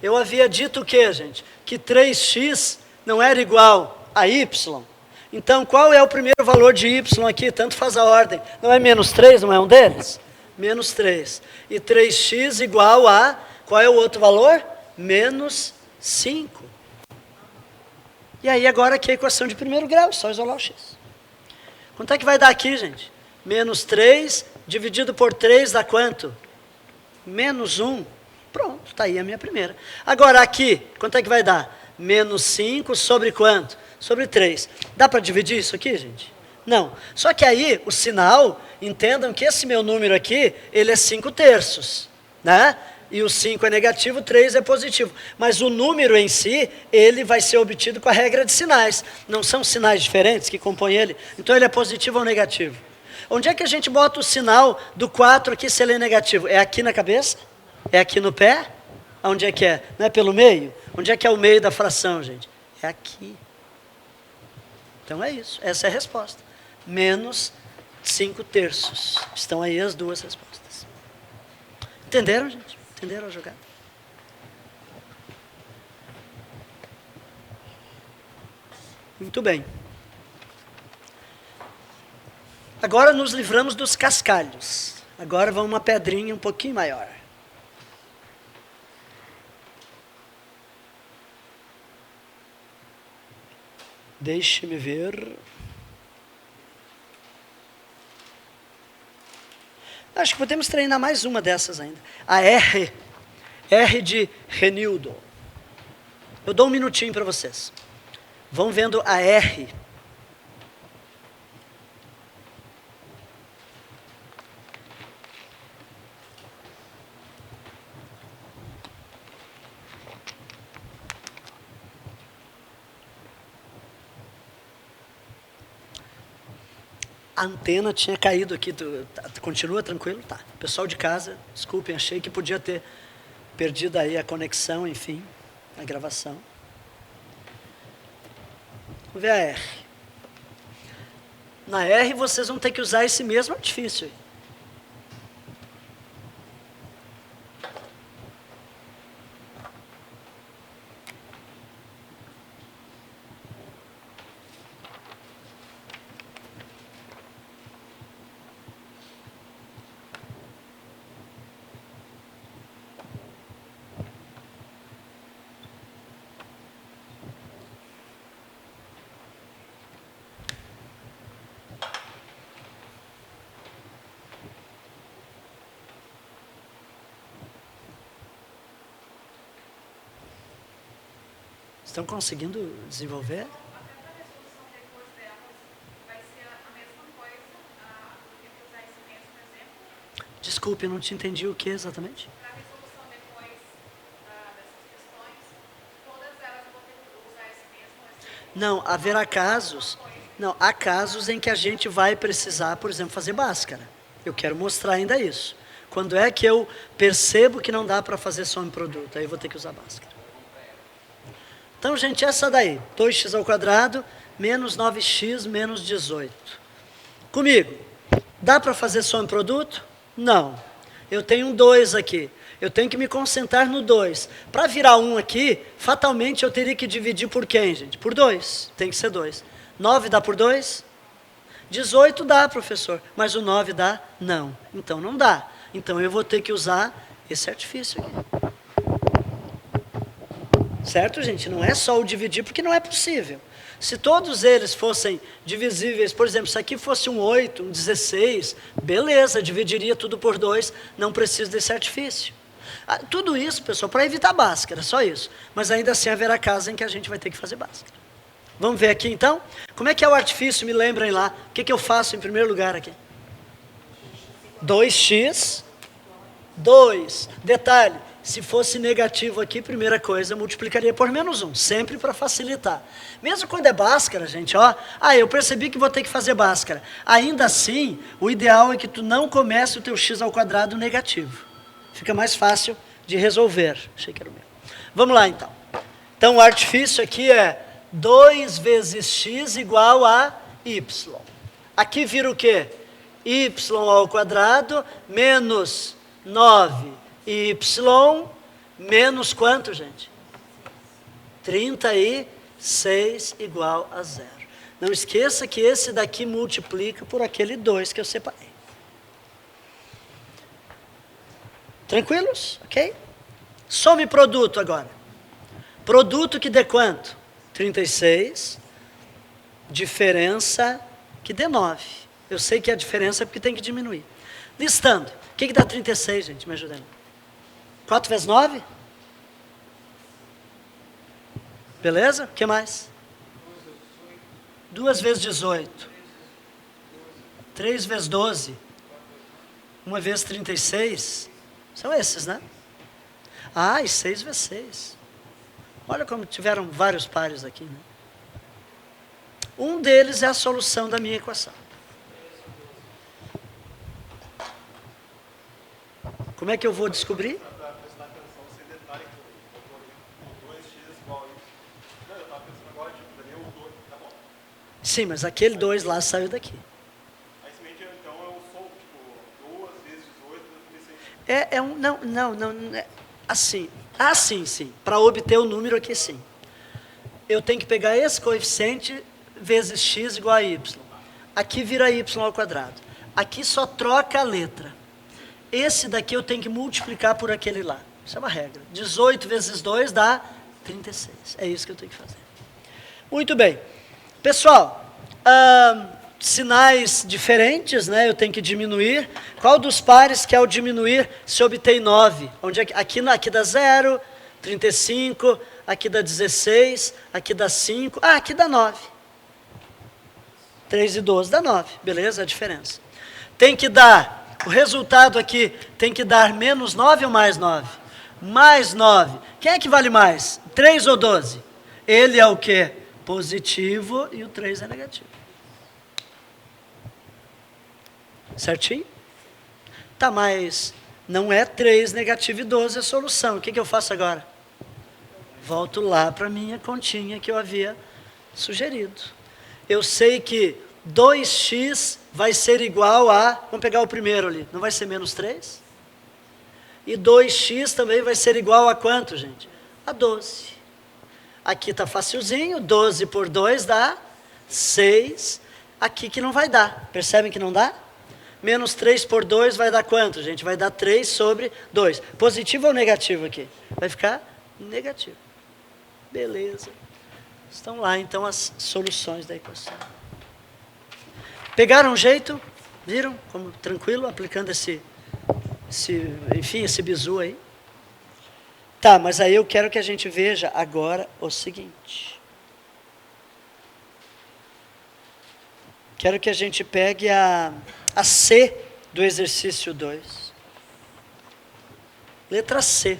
Eu havia dito o quê, gente? Que 3x não era igual a y. Então, qual é o primeiro valor de y aqui? Tanto faz a ordem. Não é menos 3, não é um deles? Menos 3. E 3x igual a... Qual é o outro valor? Menos 5. E aí, agora aqui a equação de primeiro grau. Só isolar o x. Quanto é que vai dar aqui, gente? Menos 3 dividido por 3 dá quanto? Menos 1. Pronto, está aí a minha primeira. Agora, aqui, quanto é que vai dar? Menos 5 sobre quanto? Sobre 3. Dá para dividir isso aqui, gente? Não. Só que aí, o sinal, entendam que esse meu número aqui, ele é 5 terços. Né? e o 5 é negativo, 3 é positivo. Mas o número em si, ele vai ser obtido com a regra de sinais. Não são sinais diferentes que compõem ele? Então ele é positivo ou negativo? Onde é que a gente bota o sinal do 4 aqui se ele é negativo? É aqui na cabeça? É aqui no pé? Onde é que é? Não é pelo meio? Onde é que é o meio da fração, gente? É aqui. Então é isso, essa é a resposta. Menos 5/3. Estão aí as duas respostas. Entenderam, gente? Entenderam a jogada? Muito bem. Agora nos livramos dos cascalhos. Agora vamos uma pedrinha um pouquinho maior. Deixe-me ver. Acho que podemos treinar mais uma dessas ainda. A R. R de Renildo. Eu dou um minutinho para vocês. Vão vendo a R. A antena tinha caído aqui, continua tranquilo? Tá. Pessoal de casa, desculpem, achei que podia ter perdido aí a conexão, enfim, a gravação. Vamos ver a R. Na R vocês vão ter que usar esse mesmo artifício aí. Estão conseguindo desenvolver? Desculpe, não te entendi o que exatamente. Para a resolução depois dessas questões, todas elas vão ter que usar esse mesmo. Não, haverá casos. Não, há casos em que a gente vai precisar, por exemplo, fazer Bhaskara. Eu quero mostrar ainda isso. Quando é que eu percebo que não dá para fazer só em produto? Aí eu vou ter que usar Bhaskara. Então, gente, essa daí, 2x² menos 9x menos 18. Comigo, dá para fazer só em produto? Não. Eu tenho um 2 aqui. Eu tenho que me concentrar no 2. Para virar 1 aqui, fatalmente eu teria que dividir por quem, gente? Por 2. Tem que ser 2. 9 dá por 2? 18 dá, professor. Mas o 9 dá? Não. Então não dá. Então eu vou ter que usar esse artifício aqui. Certo, gente? Não é só o dividir, porque não é possível. Se todos eles fossem divisíveis, por exemplo, se aqui fosse um 8, um 16, beleza, dividiria tudo por 2, não precisa desse artifício. Tudo isso, pessoal, para evitar Bhaskara, só isso. Mas ainda assim haverá casos em que a gente vai ter que fazer Bhaskara. Vamos ver aqui então? Como é que é o artifício? Me lembrem lá. O que eu faço em primeiro lugar aqui? 2x, 2. Detalhe. Se fosse negativo aqui, primeira coisa, multiplicaria por menos 1, sempre para facilitar. Mesmo quando é Bhaskara, gente, ó, eu percebi que vou ter que fazer Bhaskara. Ainda assim, o ideal é que tu não comece o teu x² negativo. Fica mais fácil de resolver. Achei que era o meu. Vamos lá, então. Então, o artifício aqui é 2 vezes x igual a y. Aqui vira o quê? y² menos 9y menos quanto, gente? 36 igual a 0. Não esqueça que esse daqui multiplica por aquele 2 que eu separei. Tranquilos? Ok? Some produto agora. Produto que dê quanto? 36. Diferença que dê 9. Eu sei que a diferença é porque tem que diminuir. Listando. O que dá 36, gente? Me ajudando. 4 vezes 9? Beleza? O que mais? 2 vezes 18. 3 vezes 12. 1 vezes 36. São esses, né? Ah, e 6 vezes 6. Olha como tiveram vários pares aqui, né? Um deles é a solução da minha equação. Como é que eu vou descobrir? Para prestar atenção, você detalhe que o 2x igual a isso. Não, eu estava pensando agora, tipo, daria o 2, tá bom. Sim, mas aquele 2 lá saiu daqui. Aí simplesmente, então, eu sou, tipo, 2 vezes 18, vezes 36. Não, assim. Ah, sim. Para obter o número aqui, sim. Eu tenho que pegar esse coeficiente vezes x igual a y. Aqui vira y ao quadrado. Aqui só troca a letra. Esse daqui eu tenho que multiplicar por aquele lá. Isso é uma regra. 18 vezes 2 dá 36. É isso que eu tenho que fazer. Muito bem. Pessoal, sinais diferentes, né? Eu tenho que diminuir. Qual dos pares que ao diminuir se obtém 9? Onde é que, aqui dá 0, 35, aqui dá 16, aqui dá 5, aqui dá 9. 3 e 12 dá 9, beleza? A diferença. Tem que dar, o resultado aqui tem que dar menos 9 ou mais 9? Mais 9. Quem é que vale mais? 3 ou 12? Ele é o quê? Positivo e o 3 é negativo. Certinho? Tá, mas não é 3 negativo e 12 a solução. O que eu faço agora? Volto lá para a minha continha que eu havia sugerido. Eu sei que 2x vai ser igual a... Vamos pegar o primeiro ali. Não vai ser menos 3? E 2x também vai ser igual a quanto, gente? A 12. Aqui está facilzinho. 12 por 2 dá 6. Aqui que não vai dar. Percebem que não dá? Menos 3 por 2 vai dar quanto, gente? Vai dar 3 sobre 2. Positivo ou negativo aqui? Vai ficar negativo. Beleza. Estão lá, então, as soluções da equação. Pegaram um jeito? Viram? Como tranquilo, aplicando esse bizu aí. Tá, mas aí eu quero que a gente veja agora o seguinte. Quero que a gente pegue a C do exercício 2. Letra C.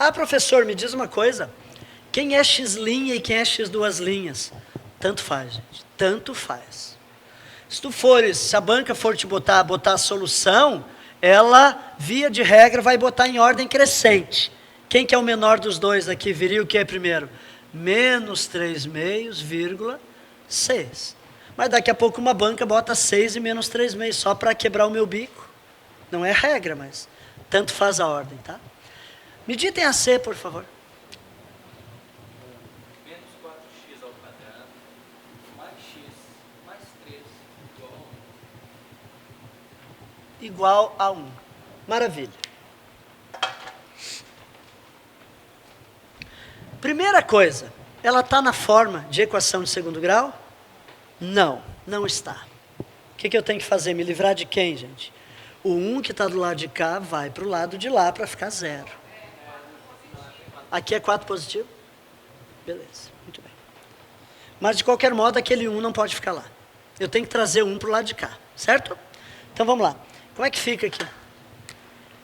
Ah, professor, me diz uma coisa. Quem é x' e quem é x2'? Tanto faz, gente. Tanto faz. Se a banca for te botar a solução, ela, via de regra, vai botar em ordem crescente. Quem que é o menor dos dois aqui? Viria o que é primeiro? Menos 3 meios, vírgula, 6. Mas daqui a pouco uma banca bota 6 e menos 3 meios, só para quebrar o meu bico. Não é regra, mas tanto faz a ordem, tá? Me ditem a C, por favor. Menos 4x ao quadrado, mais x, mais 3, igual a 1. Igual a 1. Maravilha. Primeira coisa, ela está na forma de equação de segundo grau? Não, não está. O que eu tenho que fazer? Me livrar de quem, gente? O 1 que está do lado de cá vai para o lado de lá para ficar 0. Aqui é 4 positivo? Beleza, muito bem. Mas de qualquer modo, aquele 1 não pode ficar lá. Eu tenho que trazer 1 para o lado de cá, certo? Então vamos lá. Como é que fica aqui?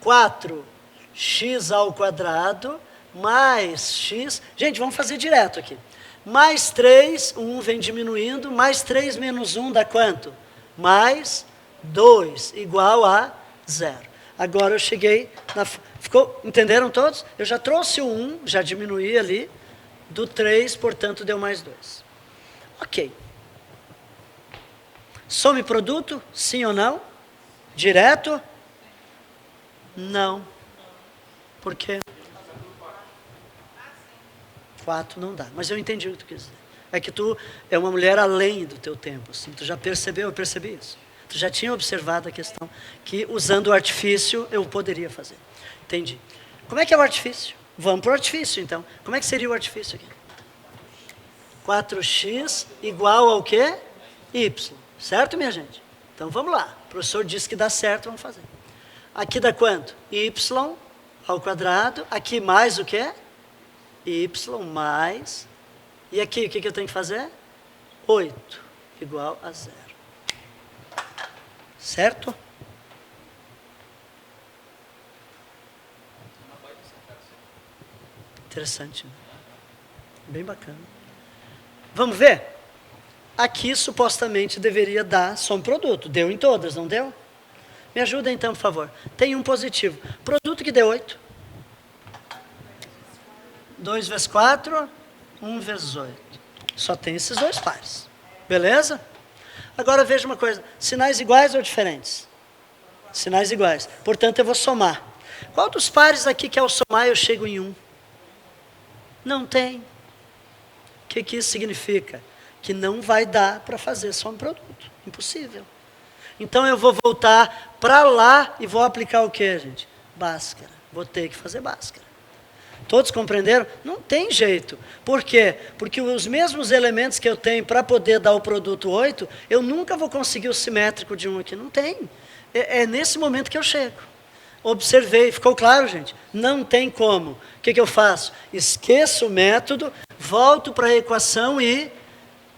4x ao quadrado mais x... Gente, vamos fazer direto aqui. Mais 3, o 1 vem diminuindo, mais 3 menos 1 dá quanto? Mais 2, igual a 0. Agora eu cheguei na... Entenderam todos? Eu já trouxe o 1, já diminuí ali, do 3, portanto deu mais 2. Ok. Some produto? Sim ou não? Direto? Não. Por quê? 4 não dá. Mas eu entendi o que tu quis dizer. É que tu é uma mulher além do teu tempo. Assim. Tu já percebeu? Eu percebi isso. Tu já tinha observado a questão que usando o artifício eu poderia fazer. Entendi. Como é que é o artifício? Vamos para o artifício, então. Como é que seria o artifício aqui? 4x igual ao quê? Y. Certo, minha gente? Então, vamos lá. O professor disse que dá certo, vamos fazer. Aqui dá quanto? Y ao quadrado, aqui mais o quê? Y mais, e aqui o que eu tenho que fazer? 8 igual a 0. Certo? Interessante, né? Bem bacana. Vamos ver? Aqui supostamente deveria dar só um produto. Deu em todas, não deu? Me ajuda então, por favor. Tem um positivo. Produto que deu 8. 2 vezes 4, 1 vezes 8. Só tem esses dois pares. Beleza? Agora veja uma coisa. Sinais iguais ou diferentes? Sinais iguais. Portanto, eu vou somar. Qual dos pares aqui que ao somar eu chego em 1? Não tem. O que isso significa? Que não vai dar para fazer só um produto. Impossível. Então eu vou voltar para lá e vou aplicar o que, gente? Bhaskara. Vou ter que fazer Bhaskara. Todos compreenderam? Não tem jeito. Por quê? Porque os mesmos elementos que eu tenho para poder dar o produto 8, eu nunca vou conseguir o simétrico de 1 aqui. Não tem. É nesse momento que eu chego. Observei, ficou claro, gente? Não tem como. O que eu faço? Esqueço o método, volto para a equação e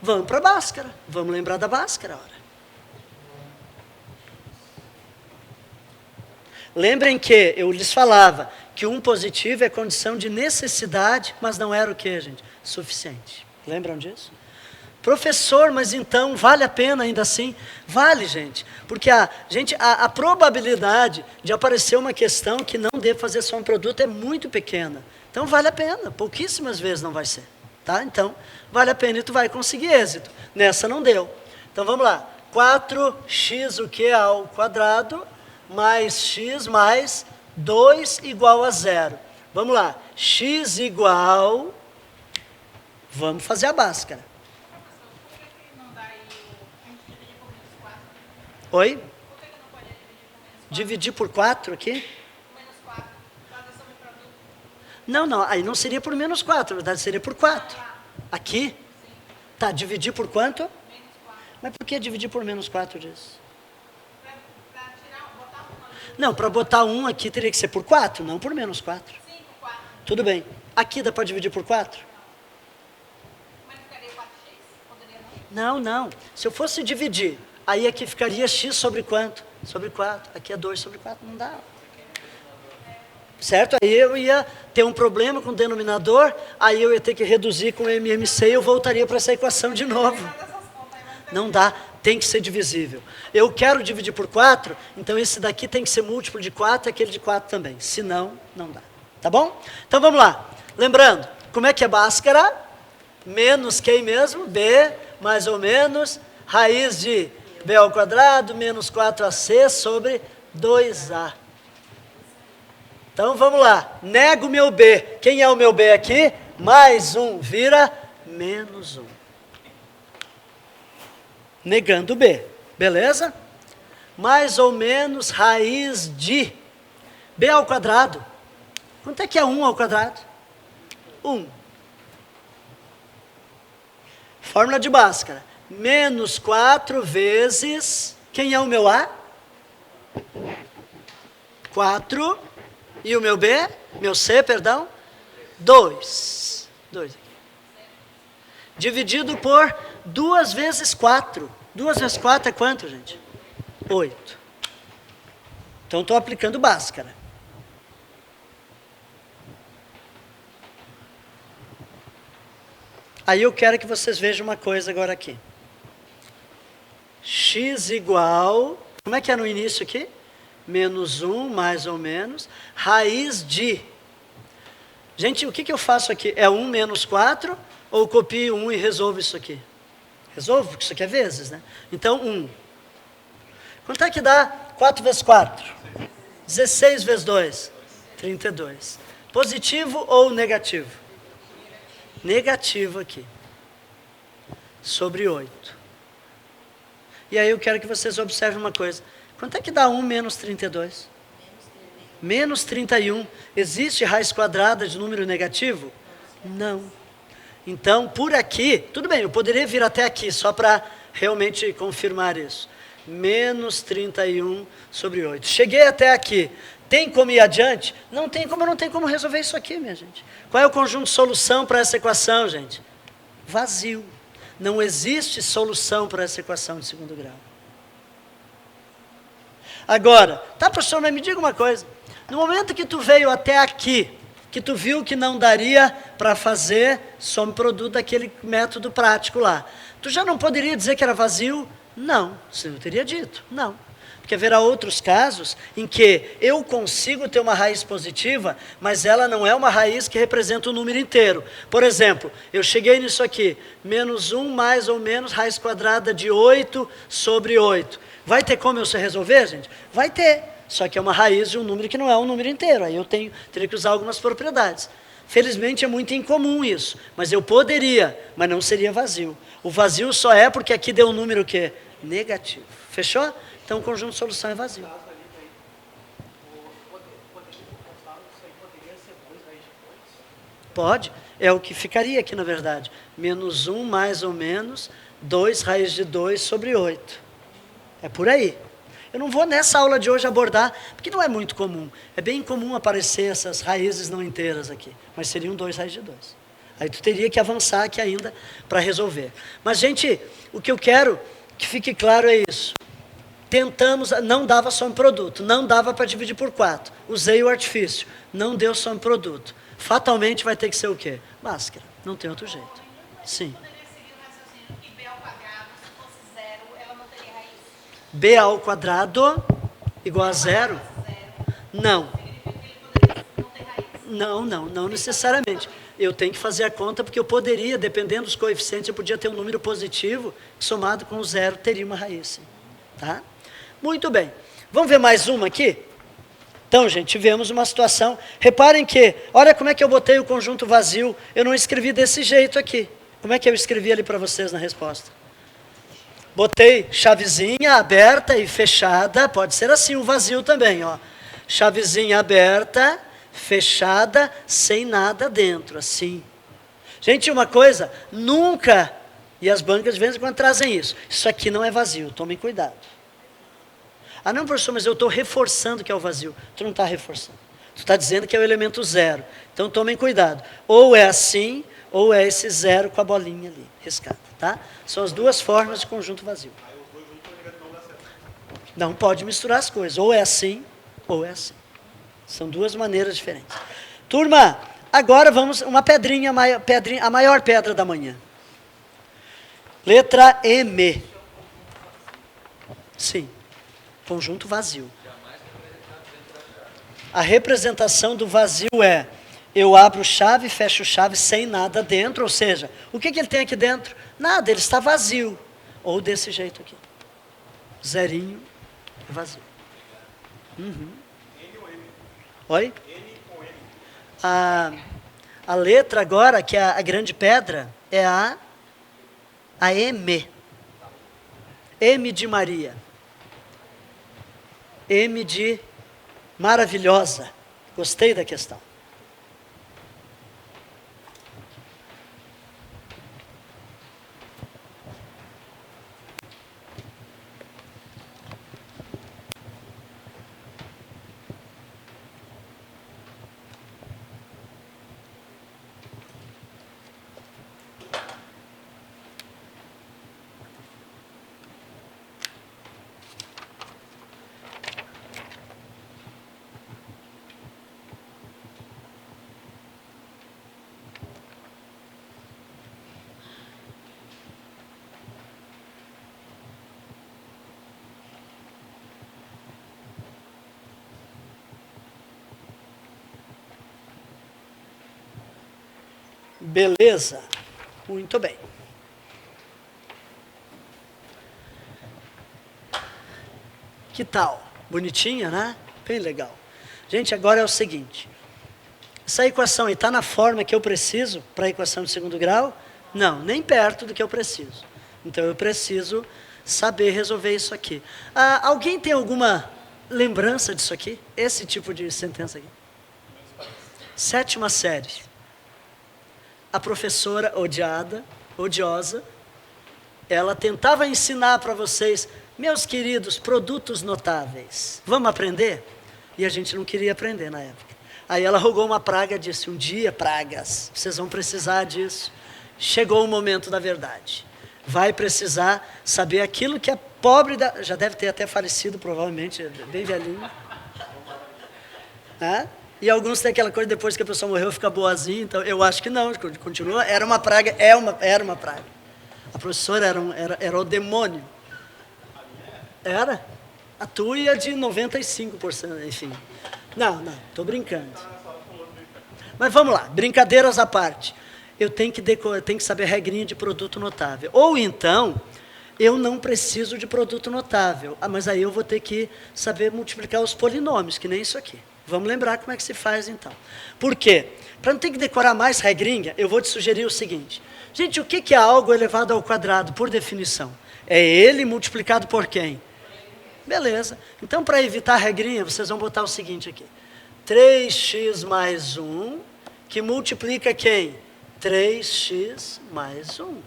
vamos para a Bhaskara. Vamos lembrar da Bhaskara, ora. Lembrem que eu lhes falava que um positivo é condição de necessidade, mas não era o que, gente? Suficiente. Lembram disso? Professor, mas então vale a pena ainda assim? Vale, gente. Porque a probabilidade de aparecer uma questão que não dê fazer só um produto é muito pequena. Então vale a pena. Pouquíssimas vezes não vai ser. Tá? Então vale a pena e tu vai conseguir êxito. Nessa não deu. Então vamos lá. 4x o que ao quadrado mais x mais 2 igual a 0. Vamos lá. X igual... Vamos fazer a Bhaskara. Oi? Por que não pode Dividir por 4 aqui? menos 4? Faz a soma e produto. Não. Aí não seria por menos 4. Na verdade, seria por 4. Aqui? Sim. Tá, dividir por quanto? Menos 4. Mas por que dividir por menos 4 disso? Para tirar, botar um ali. Não, para botar 1 aqui teria que ser por 4, não por menos 4. 5, 4. Tudo bem. Aqui dá para dividir por 4? Mas ficaria 4x. Poderia não? Não. Se eu fosse dividir, aí aqui ficaria x sobre quanto? Sobre 4. Aqui é 2 sobre 4, não dá. Certo? Aí eu ia ter um problema com o denominador, aí eu ia ter que reduzir com o MMC e eu voltaria para essa equação de novo. Não dá, tem que ser divisível. Eu quero dividir por 4, então esse daqui tem que ser múltiplo de 4 e aquele de 4 também. Senão, não dá. Tá bom? Então vamos lá. Lembrando, como é que é Bhaskara? Menos quem mesmo? B, mais ou menos, raiz de B ao quadrado, menos 4AC sobre 2A. Então vamos lá. Nego o meu B. Quem é o meu B aqui? Mais 1 vira menos 1. Negando B. Beleza? Mais ou menos raiz de B ao quadrado. Quanto é que é 1 ao quadrado? 1. Fórmula de Bhaskara. Menos 4 vezes... Quem é o meu A? 4. E o meu B? Meu C, perdão? 2. 2 aqui. Dividido por 2 vezes 4. 2 vezes 4 é quanto, gente? 8. Então, estou aplicando Bhaskara. Aí eu quero que vocês vejam uma coisa agora aqui. X igual... Como é que é no início aqui? Menos 1, mais ou menos, raiz de... Gente, o que eu faço aqui? É 1 menos 4, ou copio 1 e resolvo isso aqui? Resolvo, porque isso aqui é vezes, né? Então, 1. Quanto é que dá 4 vezes 4? 16 vezes 2? 32. Positivo ou negativo? Negativo aqui. Sobre 8. E aí eu quero que vocês observem uma coisa. Quanto é que dá 1 menos 32? Menos 31. Existe raiz quadrada de número negativo? Não. Então, por aqui, tudo bem, eu poderia vir até aqui, só para realmente confirmar isso. Menos 31 sobre 8. Cheguei até aqui. Tem como ir adiante? Não tem como resolver isso aqui, minha gente. Qual é o conjunto de solução para essa equação, gente? Vazio. Não existe solução para essa equação de segundo grau. Agora, tá, professor, mas me diga uma coisa. No momento que tu veio até aqui, que tu viu que não daria para fazer soma-produto daquele método prático lá, tu já não poderia dizer que era vazio? Não, você não teria dito, não. Porque haverá outros casos em que eu consigo ter uma raiz positiva, mas ela não é uma raiz que representa o número inteiro. Por exemplo, eu cheguei nisso aqui, menos 1 mais ou menos raiz quadrada de 8 sobre 8. Vai ter como eu resolver, gente? Vai ter, só que é uma raiz de um número que não é um número inteiro, aí eu teria que usar algumas propriedades. Felizmente é muito incomum isso, mas eu poderia, mas não seria vazio. O vazio só é porque aqui deu um número o quê? Negativo. Fechou? Então o conjunto de solução é vazio. Pode, é o que ficaria aqui na verdade. Menos 1 mais ou menos 2 raiz de 2 sobre 8. É por aí. Eu não vou nessa aula de hoje abordar, porque não é muito comum. É bem comum aparecer essas raízes não inteiras aqui, mas seriam 2 raiz de 2. Aí tu teria que avançar aqui ainda para resolver. Mas, gente, o que eu quero que fique claro é isso. Tentamos, não dava soma-produto, não dava para dividir por 4. Usei o artifício, não deu soma-produto. Fatalmente vai ter que ser o quê? Bhaskara, não tem outro jeito. Sim. Poderia seguir o raciocínio que b ao quadrado, se fosse 0, ela não teria raiz. B ao quadrado igual a 0? Não. Significa que ele poderia não ter raiz. Não necessariamente. Eu tenho que fazer a conta porque eu poderia, dependendo dos coeficientes, eu podia ter um número positivo, que somado com o 0 teria uma raiz. Sim. Tá? Muito bem. Vamos ver mais uma aqui? Então, gente, tivemos uma situação. Reparem que, olha como é que eu botei o conjunto vazio. Eu não escrevi desse jeito aqui. Como é que eu escrevi ali para vocês na resposta? Botei chavezinha aberta e fechada. Pode ser assim, o vazio também, ó. Chavezinha aberta, fechada, sem nada dentro, assim. Gente, uma coisa, nunca, e as bancas de vez em quando trazem isso. Isso aqui não é vazio, tomem cuidado. Ah, não, professor, mas eu estou reforçando que é o vazio. Tu não está reforçando. Tu está dizendo que é o elemento 0. Então, tomem cuidado. Ou é assim, ou é esse 0 com a bolinha ali, riscada, tá? São as duas formas de conjunto vazio. Aí os dois juntos não dá certo. Não pode misturar as coisas. Ou é assim, ou é assim. São duas maneiras diferentes. Turma, agora vamos, uma pedrinha, a maior pedra da manhã. Letra M. Sim. Conjunto vazio. A representação do vazio é, eu abro chave, fecho chave sem nada dentro, ou seja, o que ele tem aqui dentro? Nada, ele está vazio. Ou desse jeito aqui. Zerinho, vazio. Uhum. N ou M? Oi? N ou M? A letra agora, que é a grande pedra, é a M. M de Maria. M de maravilhosa. Gostei da questão. Beleza, muito bem. Que tal? Bonitinha, né? Bem legal. Gente, agora é o seguinte. Essa equação aí está na forma que eu preciso para a equação de segundo grau? Não, nem perto do que eu preciso. Então eu preciso saber resolver isso aqui. Alguém tem alguma lembrança disso aqui? Esse tipo de sentença aqui? 7ª série. A professora odiosa, ela tentava ensinar para vocês, meus queridos, produtos notáveis. Vamos aprender? E a gente não queria aprender na época. Aí ela rogou uma praga e disse, um dia, pragas, vocês vão precisar disso. Chegou o momento da verdade. Vai precisar saber aquilo que a pobre, já deve ter até falecido provavelmente, bem velhinho. E alguns têm aquela coisa, depois que a pessoa morreu, fica boazinha, então eu acho que não, continua, era uma praga, era uma praga. A professora era o demônio. Era? A tua ia de 95%, enfim. Não, estou brincando. Mas vamos lá, brincadeiras à parte. Eu tenho que saber regrinha de produto notável. Ou então, eu não preciso de produto notável. Mas aí eu vou ter que saber multiplicar os polinômios, que nem isso aqui. Vamos lembrar como é que se faz então. Por quê? Para não ter que decorar mais regrinha, eu vou te sugerir o seguinte. Gente, o que é algo elevado ao quadrado, por definição? É ele multiplicado por quem? Beleza. Então, para evitar a regrinha, vocês vão botar o seguinte aqui. 3x mais 1, que multiplica quem? 3x mais 1.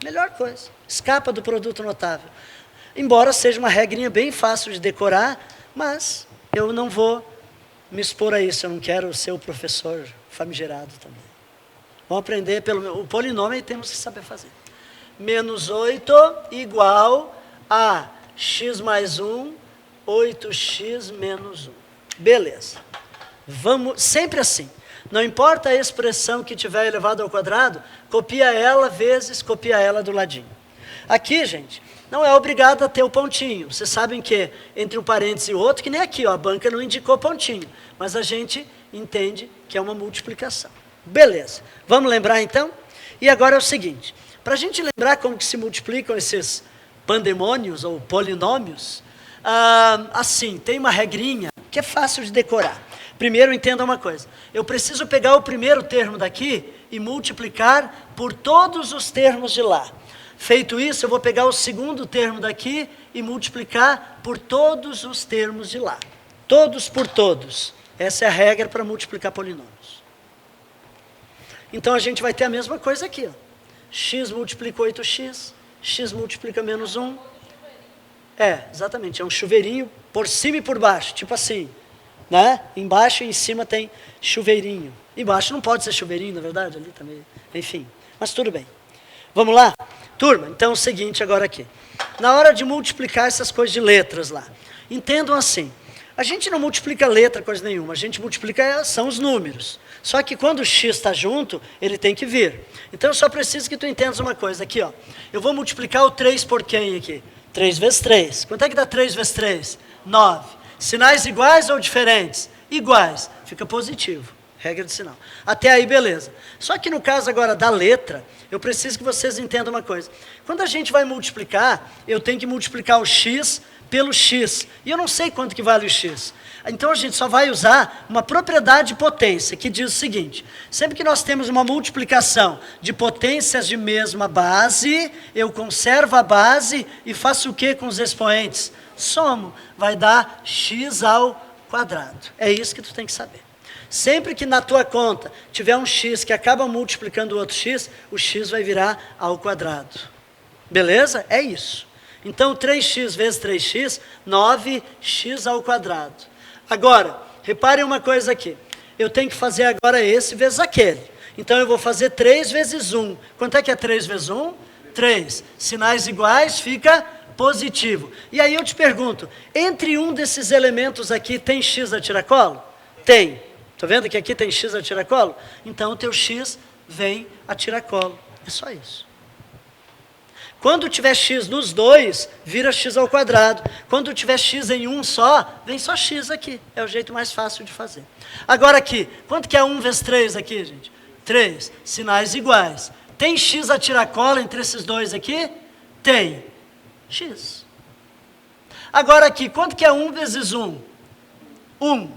Melhor coisa. Escapa do produto notável. Embora seja uma regrinha bem fácil de decorar, mas eu não vou me expor a isso. Eu não quero ser o professor famigerado também. Vamos aprender o polinômio e temos que saber fazer. Menos 8 igual a x mais 1, 8x menos 1. Beleza. Vamos, sempre assim. Não importa a expressão que tiver elevado ao quadrado, copia ela vezes copia ela do ladinho. Aqui, gente, não é obrigado a ter o pontinho. Vocês sabem que entre um parênteses e outro, que nem aqui, ó, a banca não indicou pontinho. Mas a gente entende que é uma multiplicação. Beleza. Vamos lembrar então? E agora é o seguinte. Para a gente lembrar como que se multiplicam esses pandemônios ou polinômios, assim, tem uma regrinha que é fácil de decorar. Primeiro, entenda uma coisa. Eu preciso pegar o primeiro termo daqui e multiplicar por todos os termos de lá. Feito isso, eu vou pegar o segundo termo daqui e multiplicar por todos os termos de lá. Todos por todos. Essa é a regra para multiplicar polinômios. Então, a gente vai ter a mesma coisa aqui. Ó. X multiplica 8x, x multiplica menos 1. Exatamente, é um chuveirinho por cima e por baixo, tipo assim. Né? Embaixo e em cima tem chuveirinho. Embaixo não pode ser chuveirinho, na verdade, ali também. Enfim, mas tudo bem. Vamos lá? Turma, então é o seguinte agora aqui. Na hora de multiplicar essas coisas de letras lá, entendam assim. A gente não multiplica letra, coisa nenhuma. A gente multiplica, são os números. Só que quando o x está junto, ele tem que vir. Então eu só preciso que tu entendas uma coisa. Aqui, ó. Eu vou multiplicar o 3 por quem aqui? 3 vezes 3. Quanto é que dá 3 vezes 3? 9. Sinais iguais ou diferentes? Iguais. Fica positivo. Regra de sinal. Até aí, beleza. Só que no caso agora da letra, eu preciso que vocês entendam uma coisa. Quando a gente vai multiplicar, eu tenho que multiplicar o x pelo x. E eu não sei quanto que vale o x. Então a gente só vai usar uma propriedade de potência, que diz o seguinte. Sempre que nós temos uma multiplicação de potências de mesma base, eu conservo a base e faço o que com os expoentes? Somo. Vai dar x ao quadrado. É isso que tu tem que saber. Sempre que na tua conta tiver um x que acaba multiplicando o outro x, o x vai virar ao quadrado. Beleza? É isso. Então, 3x vezes 3x, 9x ao quadrado. Agora, reparem uma coisa aqui. Eu tenho que fazer agora esse vezes aquele. Então, eu vou fazer 3 vezes 1. Quanto é que é 3 vezes 1? 3. Sinais iguais, fica positivo. E aí eu te pergunto, entre um desses elementos aqui, tem x a tiracolo? Tem. Está vendo que aqui tem x a tiracolo? Então, o teu x vem a tiracolo. É só isso. Quando tiver x nos dois, vira x ao quadrado. Quando tiver x em um só, vem só x aqui. É o jeito mais fácil de fazer. Agora aqui, quanto que é 1 vezes 3 aqui, gente? 3. Sinais iguais. Tem x a tiracolo entre esses dois aqui? Tem. X. Agora aqui, quanto que é 1 vezes 1? 1.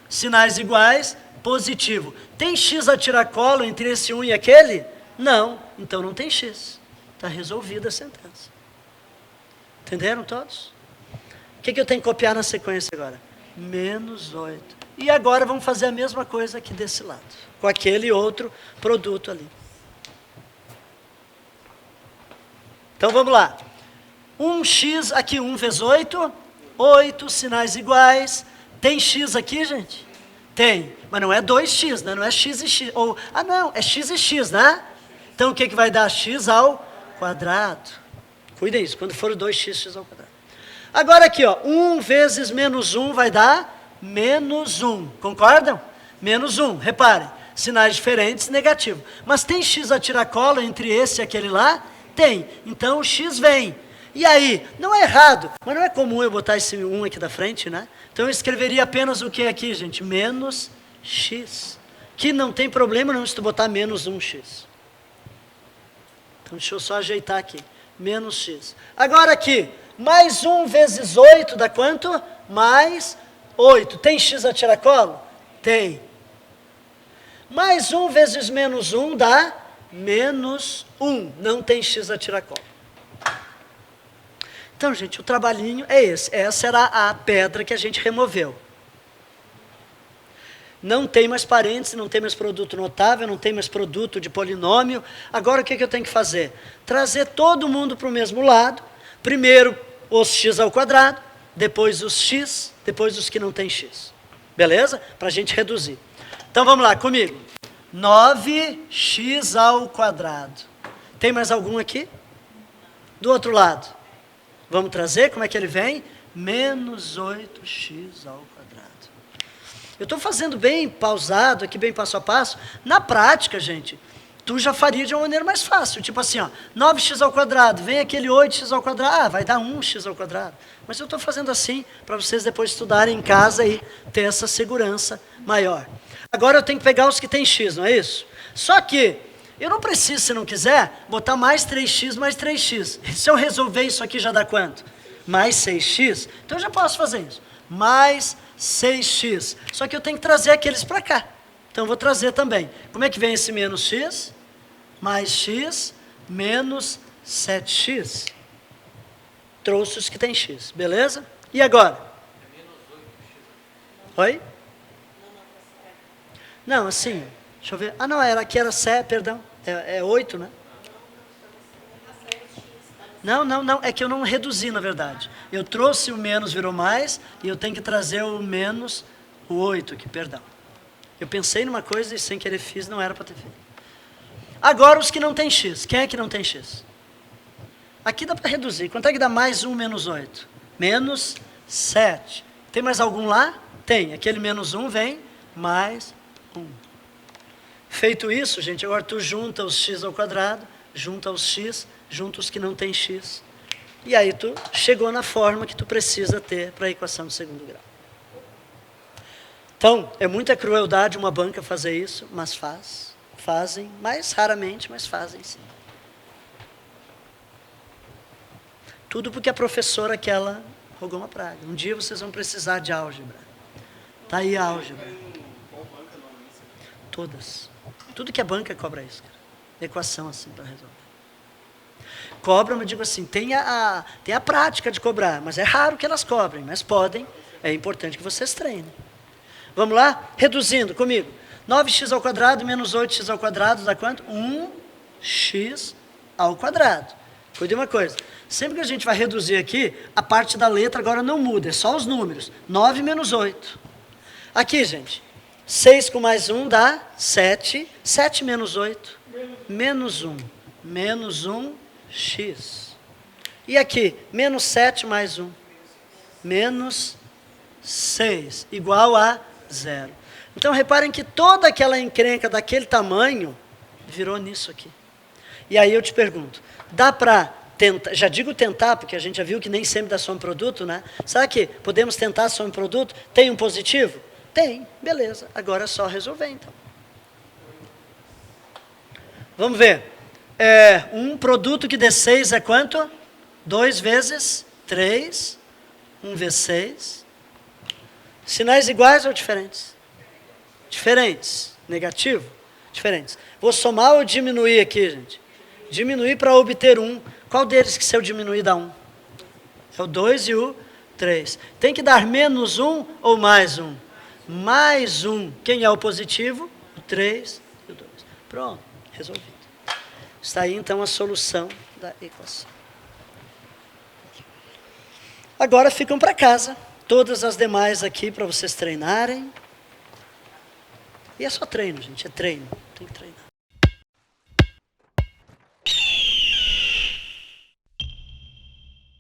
Sinais iguais, positivo. Tem x a tiracolo entre esse 1 e aquele? Não. Então não tem x. Está resolvida a sentença. Entenderam todos? O que eu tenho que copiar na sequência agora? Menos 8. E agora vamos fazer a mesma coisa aqui desse lado. Com aquele outro produto ali. Então vamos lá. 1x, aqui 1 vezes 8. 8, sinais iguais. Tem x aqui, gente? Tem, mas não é 2x, né? Não é x e x. Ou, não, é x e x, né? Então, o que vai dar? X ao quadrado. Cuidem isso, quando for 2x, x ao quadrado. Agora aqui, ó, 1 vezes menos 1 vai dar menos 1. Concordam? Menos 1, reparem. Sinais diferentes, negativo. Mas tem x a tiracolo entre esse e aquele lá? Tem. Então, o x vem. E aí, não é errado, mas não é comum eu botar esse 1 aqui da frente, né? Então eu escreveria apenas o que aqui, gente? Menos x. Que não tem problema não se tu botar menos 1x. Então deixa eu só ajeitar aqui. Menos x. Agora aqui, mais 1 vezes 8 dá quanto? Mais 8. Tem x a tiracolo? Tem. Mais 1 vezes menos 1 dá menos 1. Não tem x a tiracolo. Então, gente, o trabalhinho é esse. Essa era a pedra que a gente removeu. Não tem mais parênteses, não tem mais produto notável, não tem mais produto de polinômio. Agora, o que eu tenho que fazer? Trazer todo mundo para o mesmo lado. Primeiro, os x ao quadrado, depois os x, depois os que não tem x. Beleza? Para a gente reduzir. Então, vamos lá, comigo. 9x ao quadrado. Tem mais algum aqui? Do outro lado. Vamos trazer, como é que ele vem? Menos 8x ao quadrado. Eu estou fazendo bem pausado aqui, bem passo a passo. Na prática, gente, tu já faria de uma maneira mais fácil. Tipo assim, ó, 9x ao quadrado, vem aquele 8x ao quadrado. Vai dar 1x ao quadrado. Mas eu estou fazendo assim, para vocês depois estudarem em casa e ter essa segurança maior. Agora eu tenho que pegar os que tem x, não é isso? Só que eu não preciso, se não quiser, botar mais 3x, mais 3x. Se eu resolver isso aqui, já dá quanto? Mais 6x. Então, eu já posso fazer isso. Mais 6x. Só que eu tenho que trazer aqueles para cá. Então, eu vou trazer também. Como é que vem esse menos x? Mais x, menos 7x. Trouxe os que tem x, beleza? E agora? Oi? Não, assim... Deixa eu ver. Não, aqui era 7, perdão. É 8, né? Não. É que eu não reduzi, na verdade. Eu trouxe o menos, virou mais, e eu tenho que trazer o menos, o 8 aqui, perdão. Eu pensei numa coisa e sem querer fiz, não era para ter feito. Agora os que não tem x. Quem é que não tem x? Aqui dá para reduzir. Quanto é que dá mais 1 menos 8? Menos 7. Tem mais algum lá? Tem. Aquele menos 1 vem mais 1. Feito isso, gente, agora tu junta os x ao quadrado, junta os x, junta os que não tem x. E aí tu chegou na forma que tu precisa ter para a equação de segundo grau. Então, é muita crueldade uma banca fazer isso, mas fazem, mais raramente, mas fazem sim. Tudo porque a professora aquela rogou uma praga. Um dia vocês vão precisar de álgebra. Tá aí a álgebra. Todas. Tudo que é banca cobra isso, cara. Equação assim para resolver. Cobra, mas digo assim, tem a prática de cobrar, mas é raro que elas cobrem, mas podem. É importante que vocês treinem. Vamos lá? Reduzindo comigo. 9x ao quadrado menos 8x ao quadrado dá quanto? 1x ao quadrado. Cuide uma coisa. Sempre que a gente vai reduzir aqui, a parte da letra agora não muda, é só os números. 9 menos 8. Aqui, gente. 6 com mais 1 dá 7. 7 menos 8. Menos 1. Menos 1x. E aqui, menos 7 mais 1. Menos 6. Igual a 0. Então, reparem que toda aquela encrenca daquele tamanho virou nisso aqui. E aí eu te pergunto, dá para tentar, já digo tentar, porque a gente já viu que nem sempre dá soma em produto, né? Será que podemos tentar soma em produto? Tem um positivo? Tem, beleza. Agora é só resolver, então. Vamos ver. Um produto que dê 6 é quanto? 2 vezes 3. 1 vezes 6. Sinais iguais ou diferentes? Diferentes. Negativo? Diferentes. Vou somar ou diminuir aqui, gente? Diminuir para obter 1. Qual deles que se eu diminuir dá 1? É o 2 e o 3. Tem que dar menos 1 ou mais 1? Mais 1. Quem é o positivo? O 3 e o 2. Pronto, resolvido. Está aí então a solução da equação. Agora ficam para casa Todas as demais aqui para vocês treinarem. E é só treino, gente, é treino. Tem que treinar.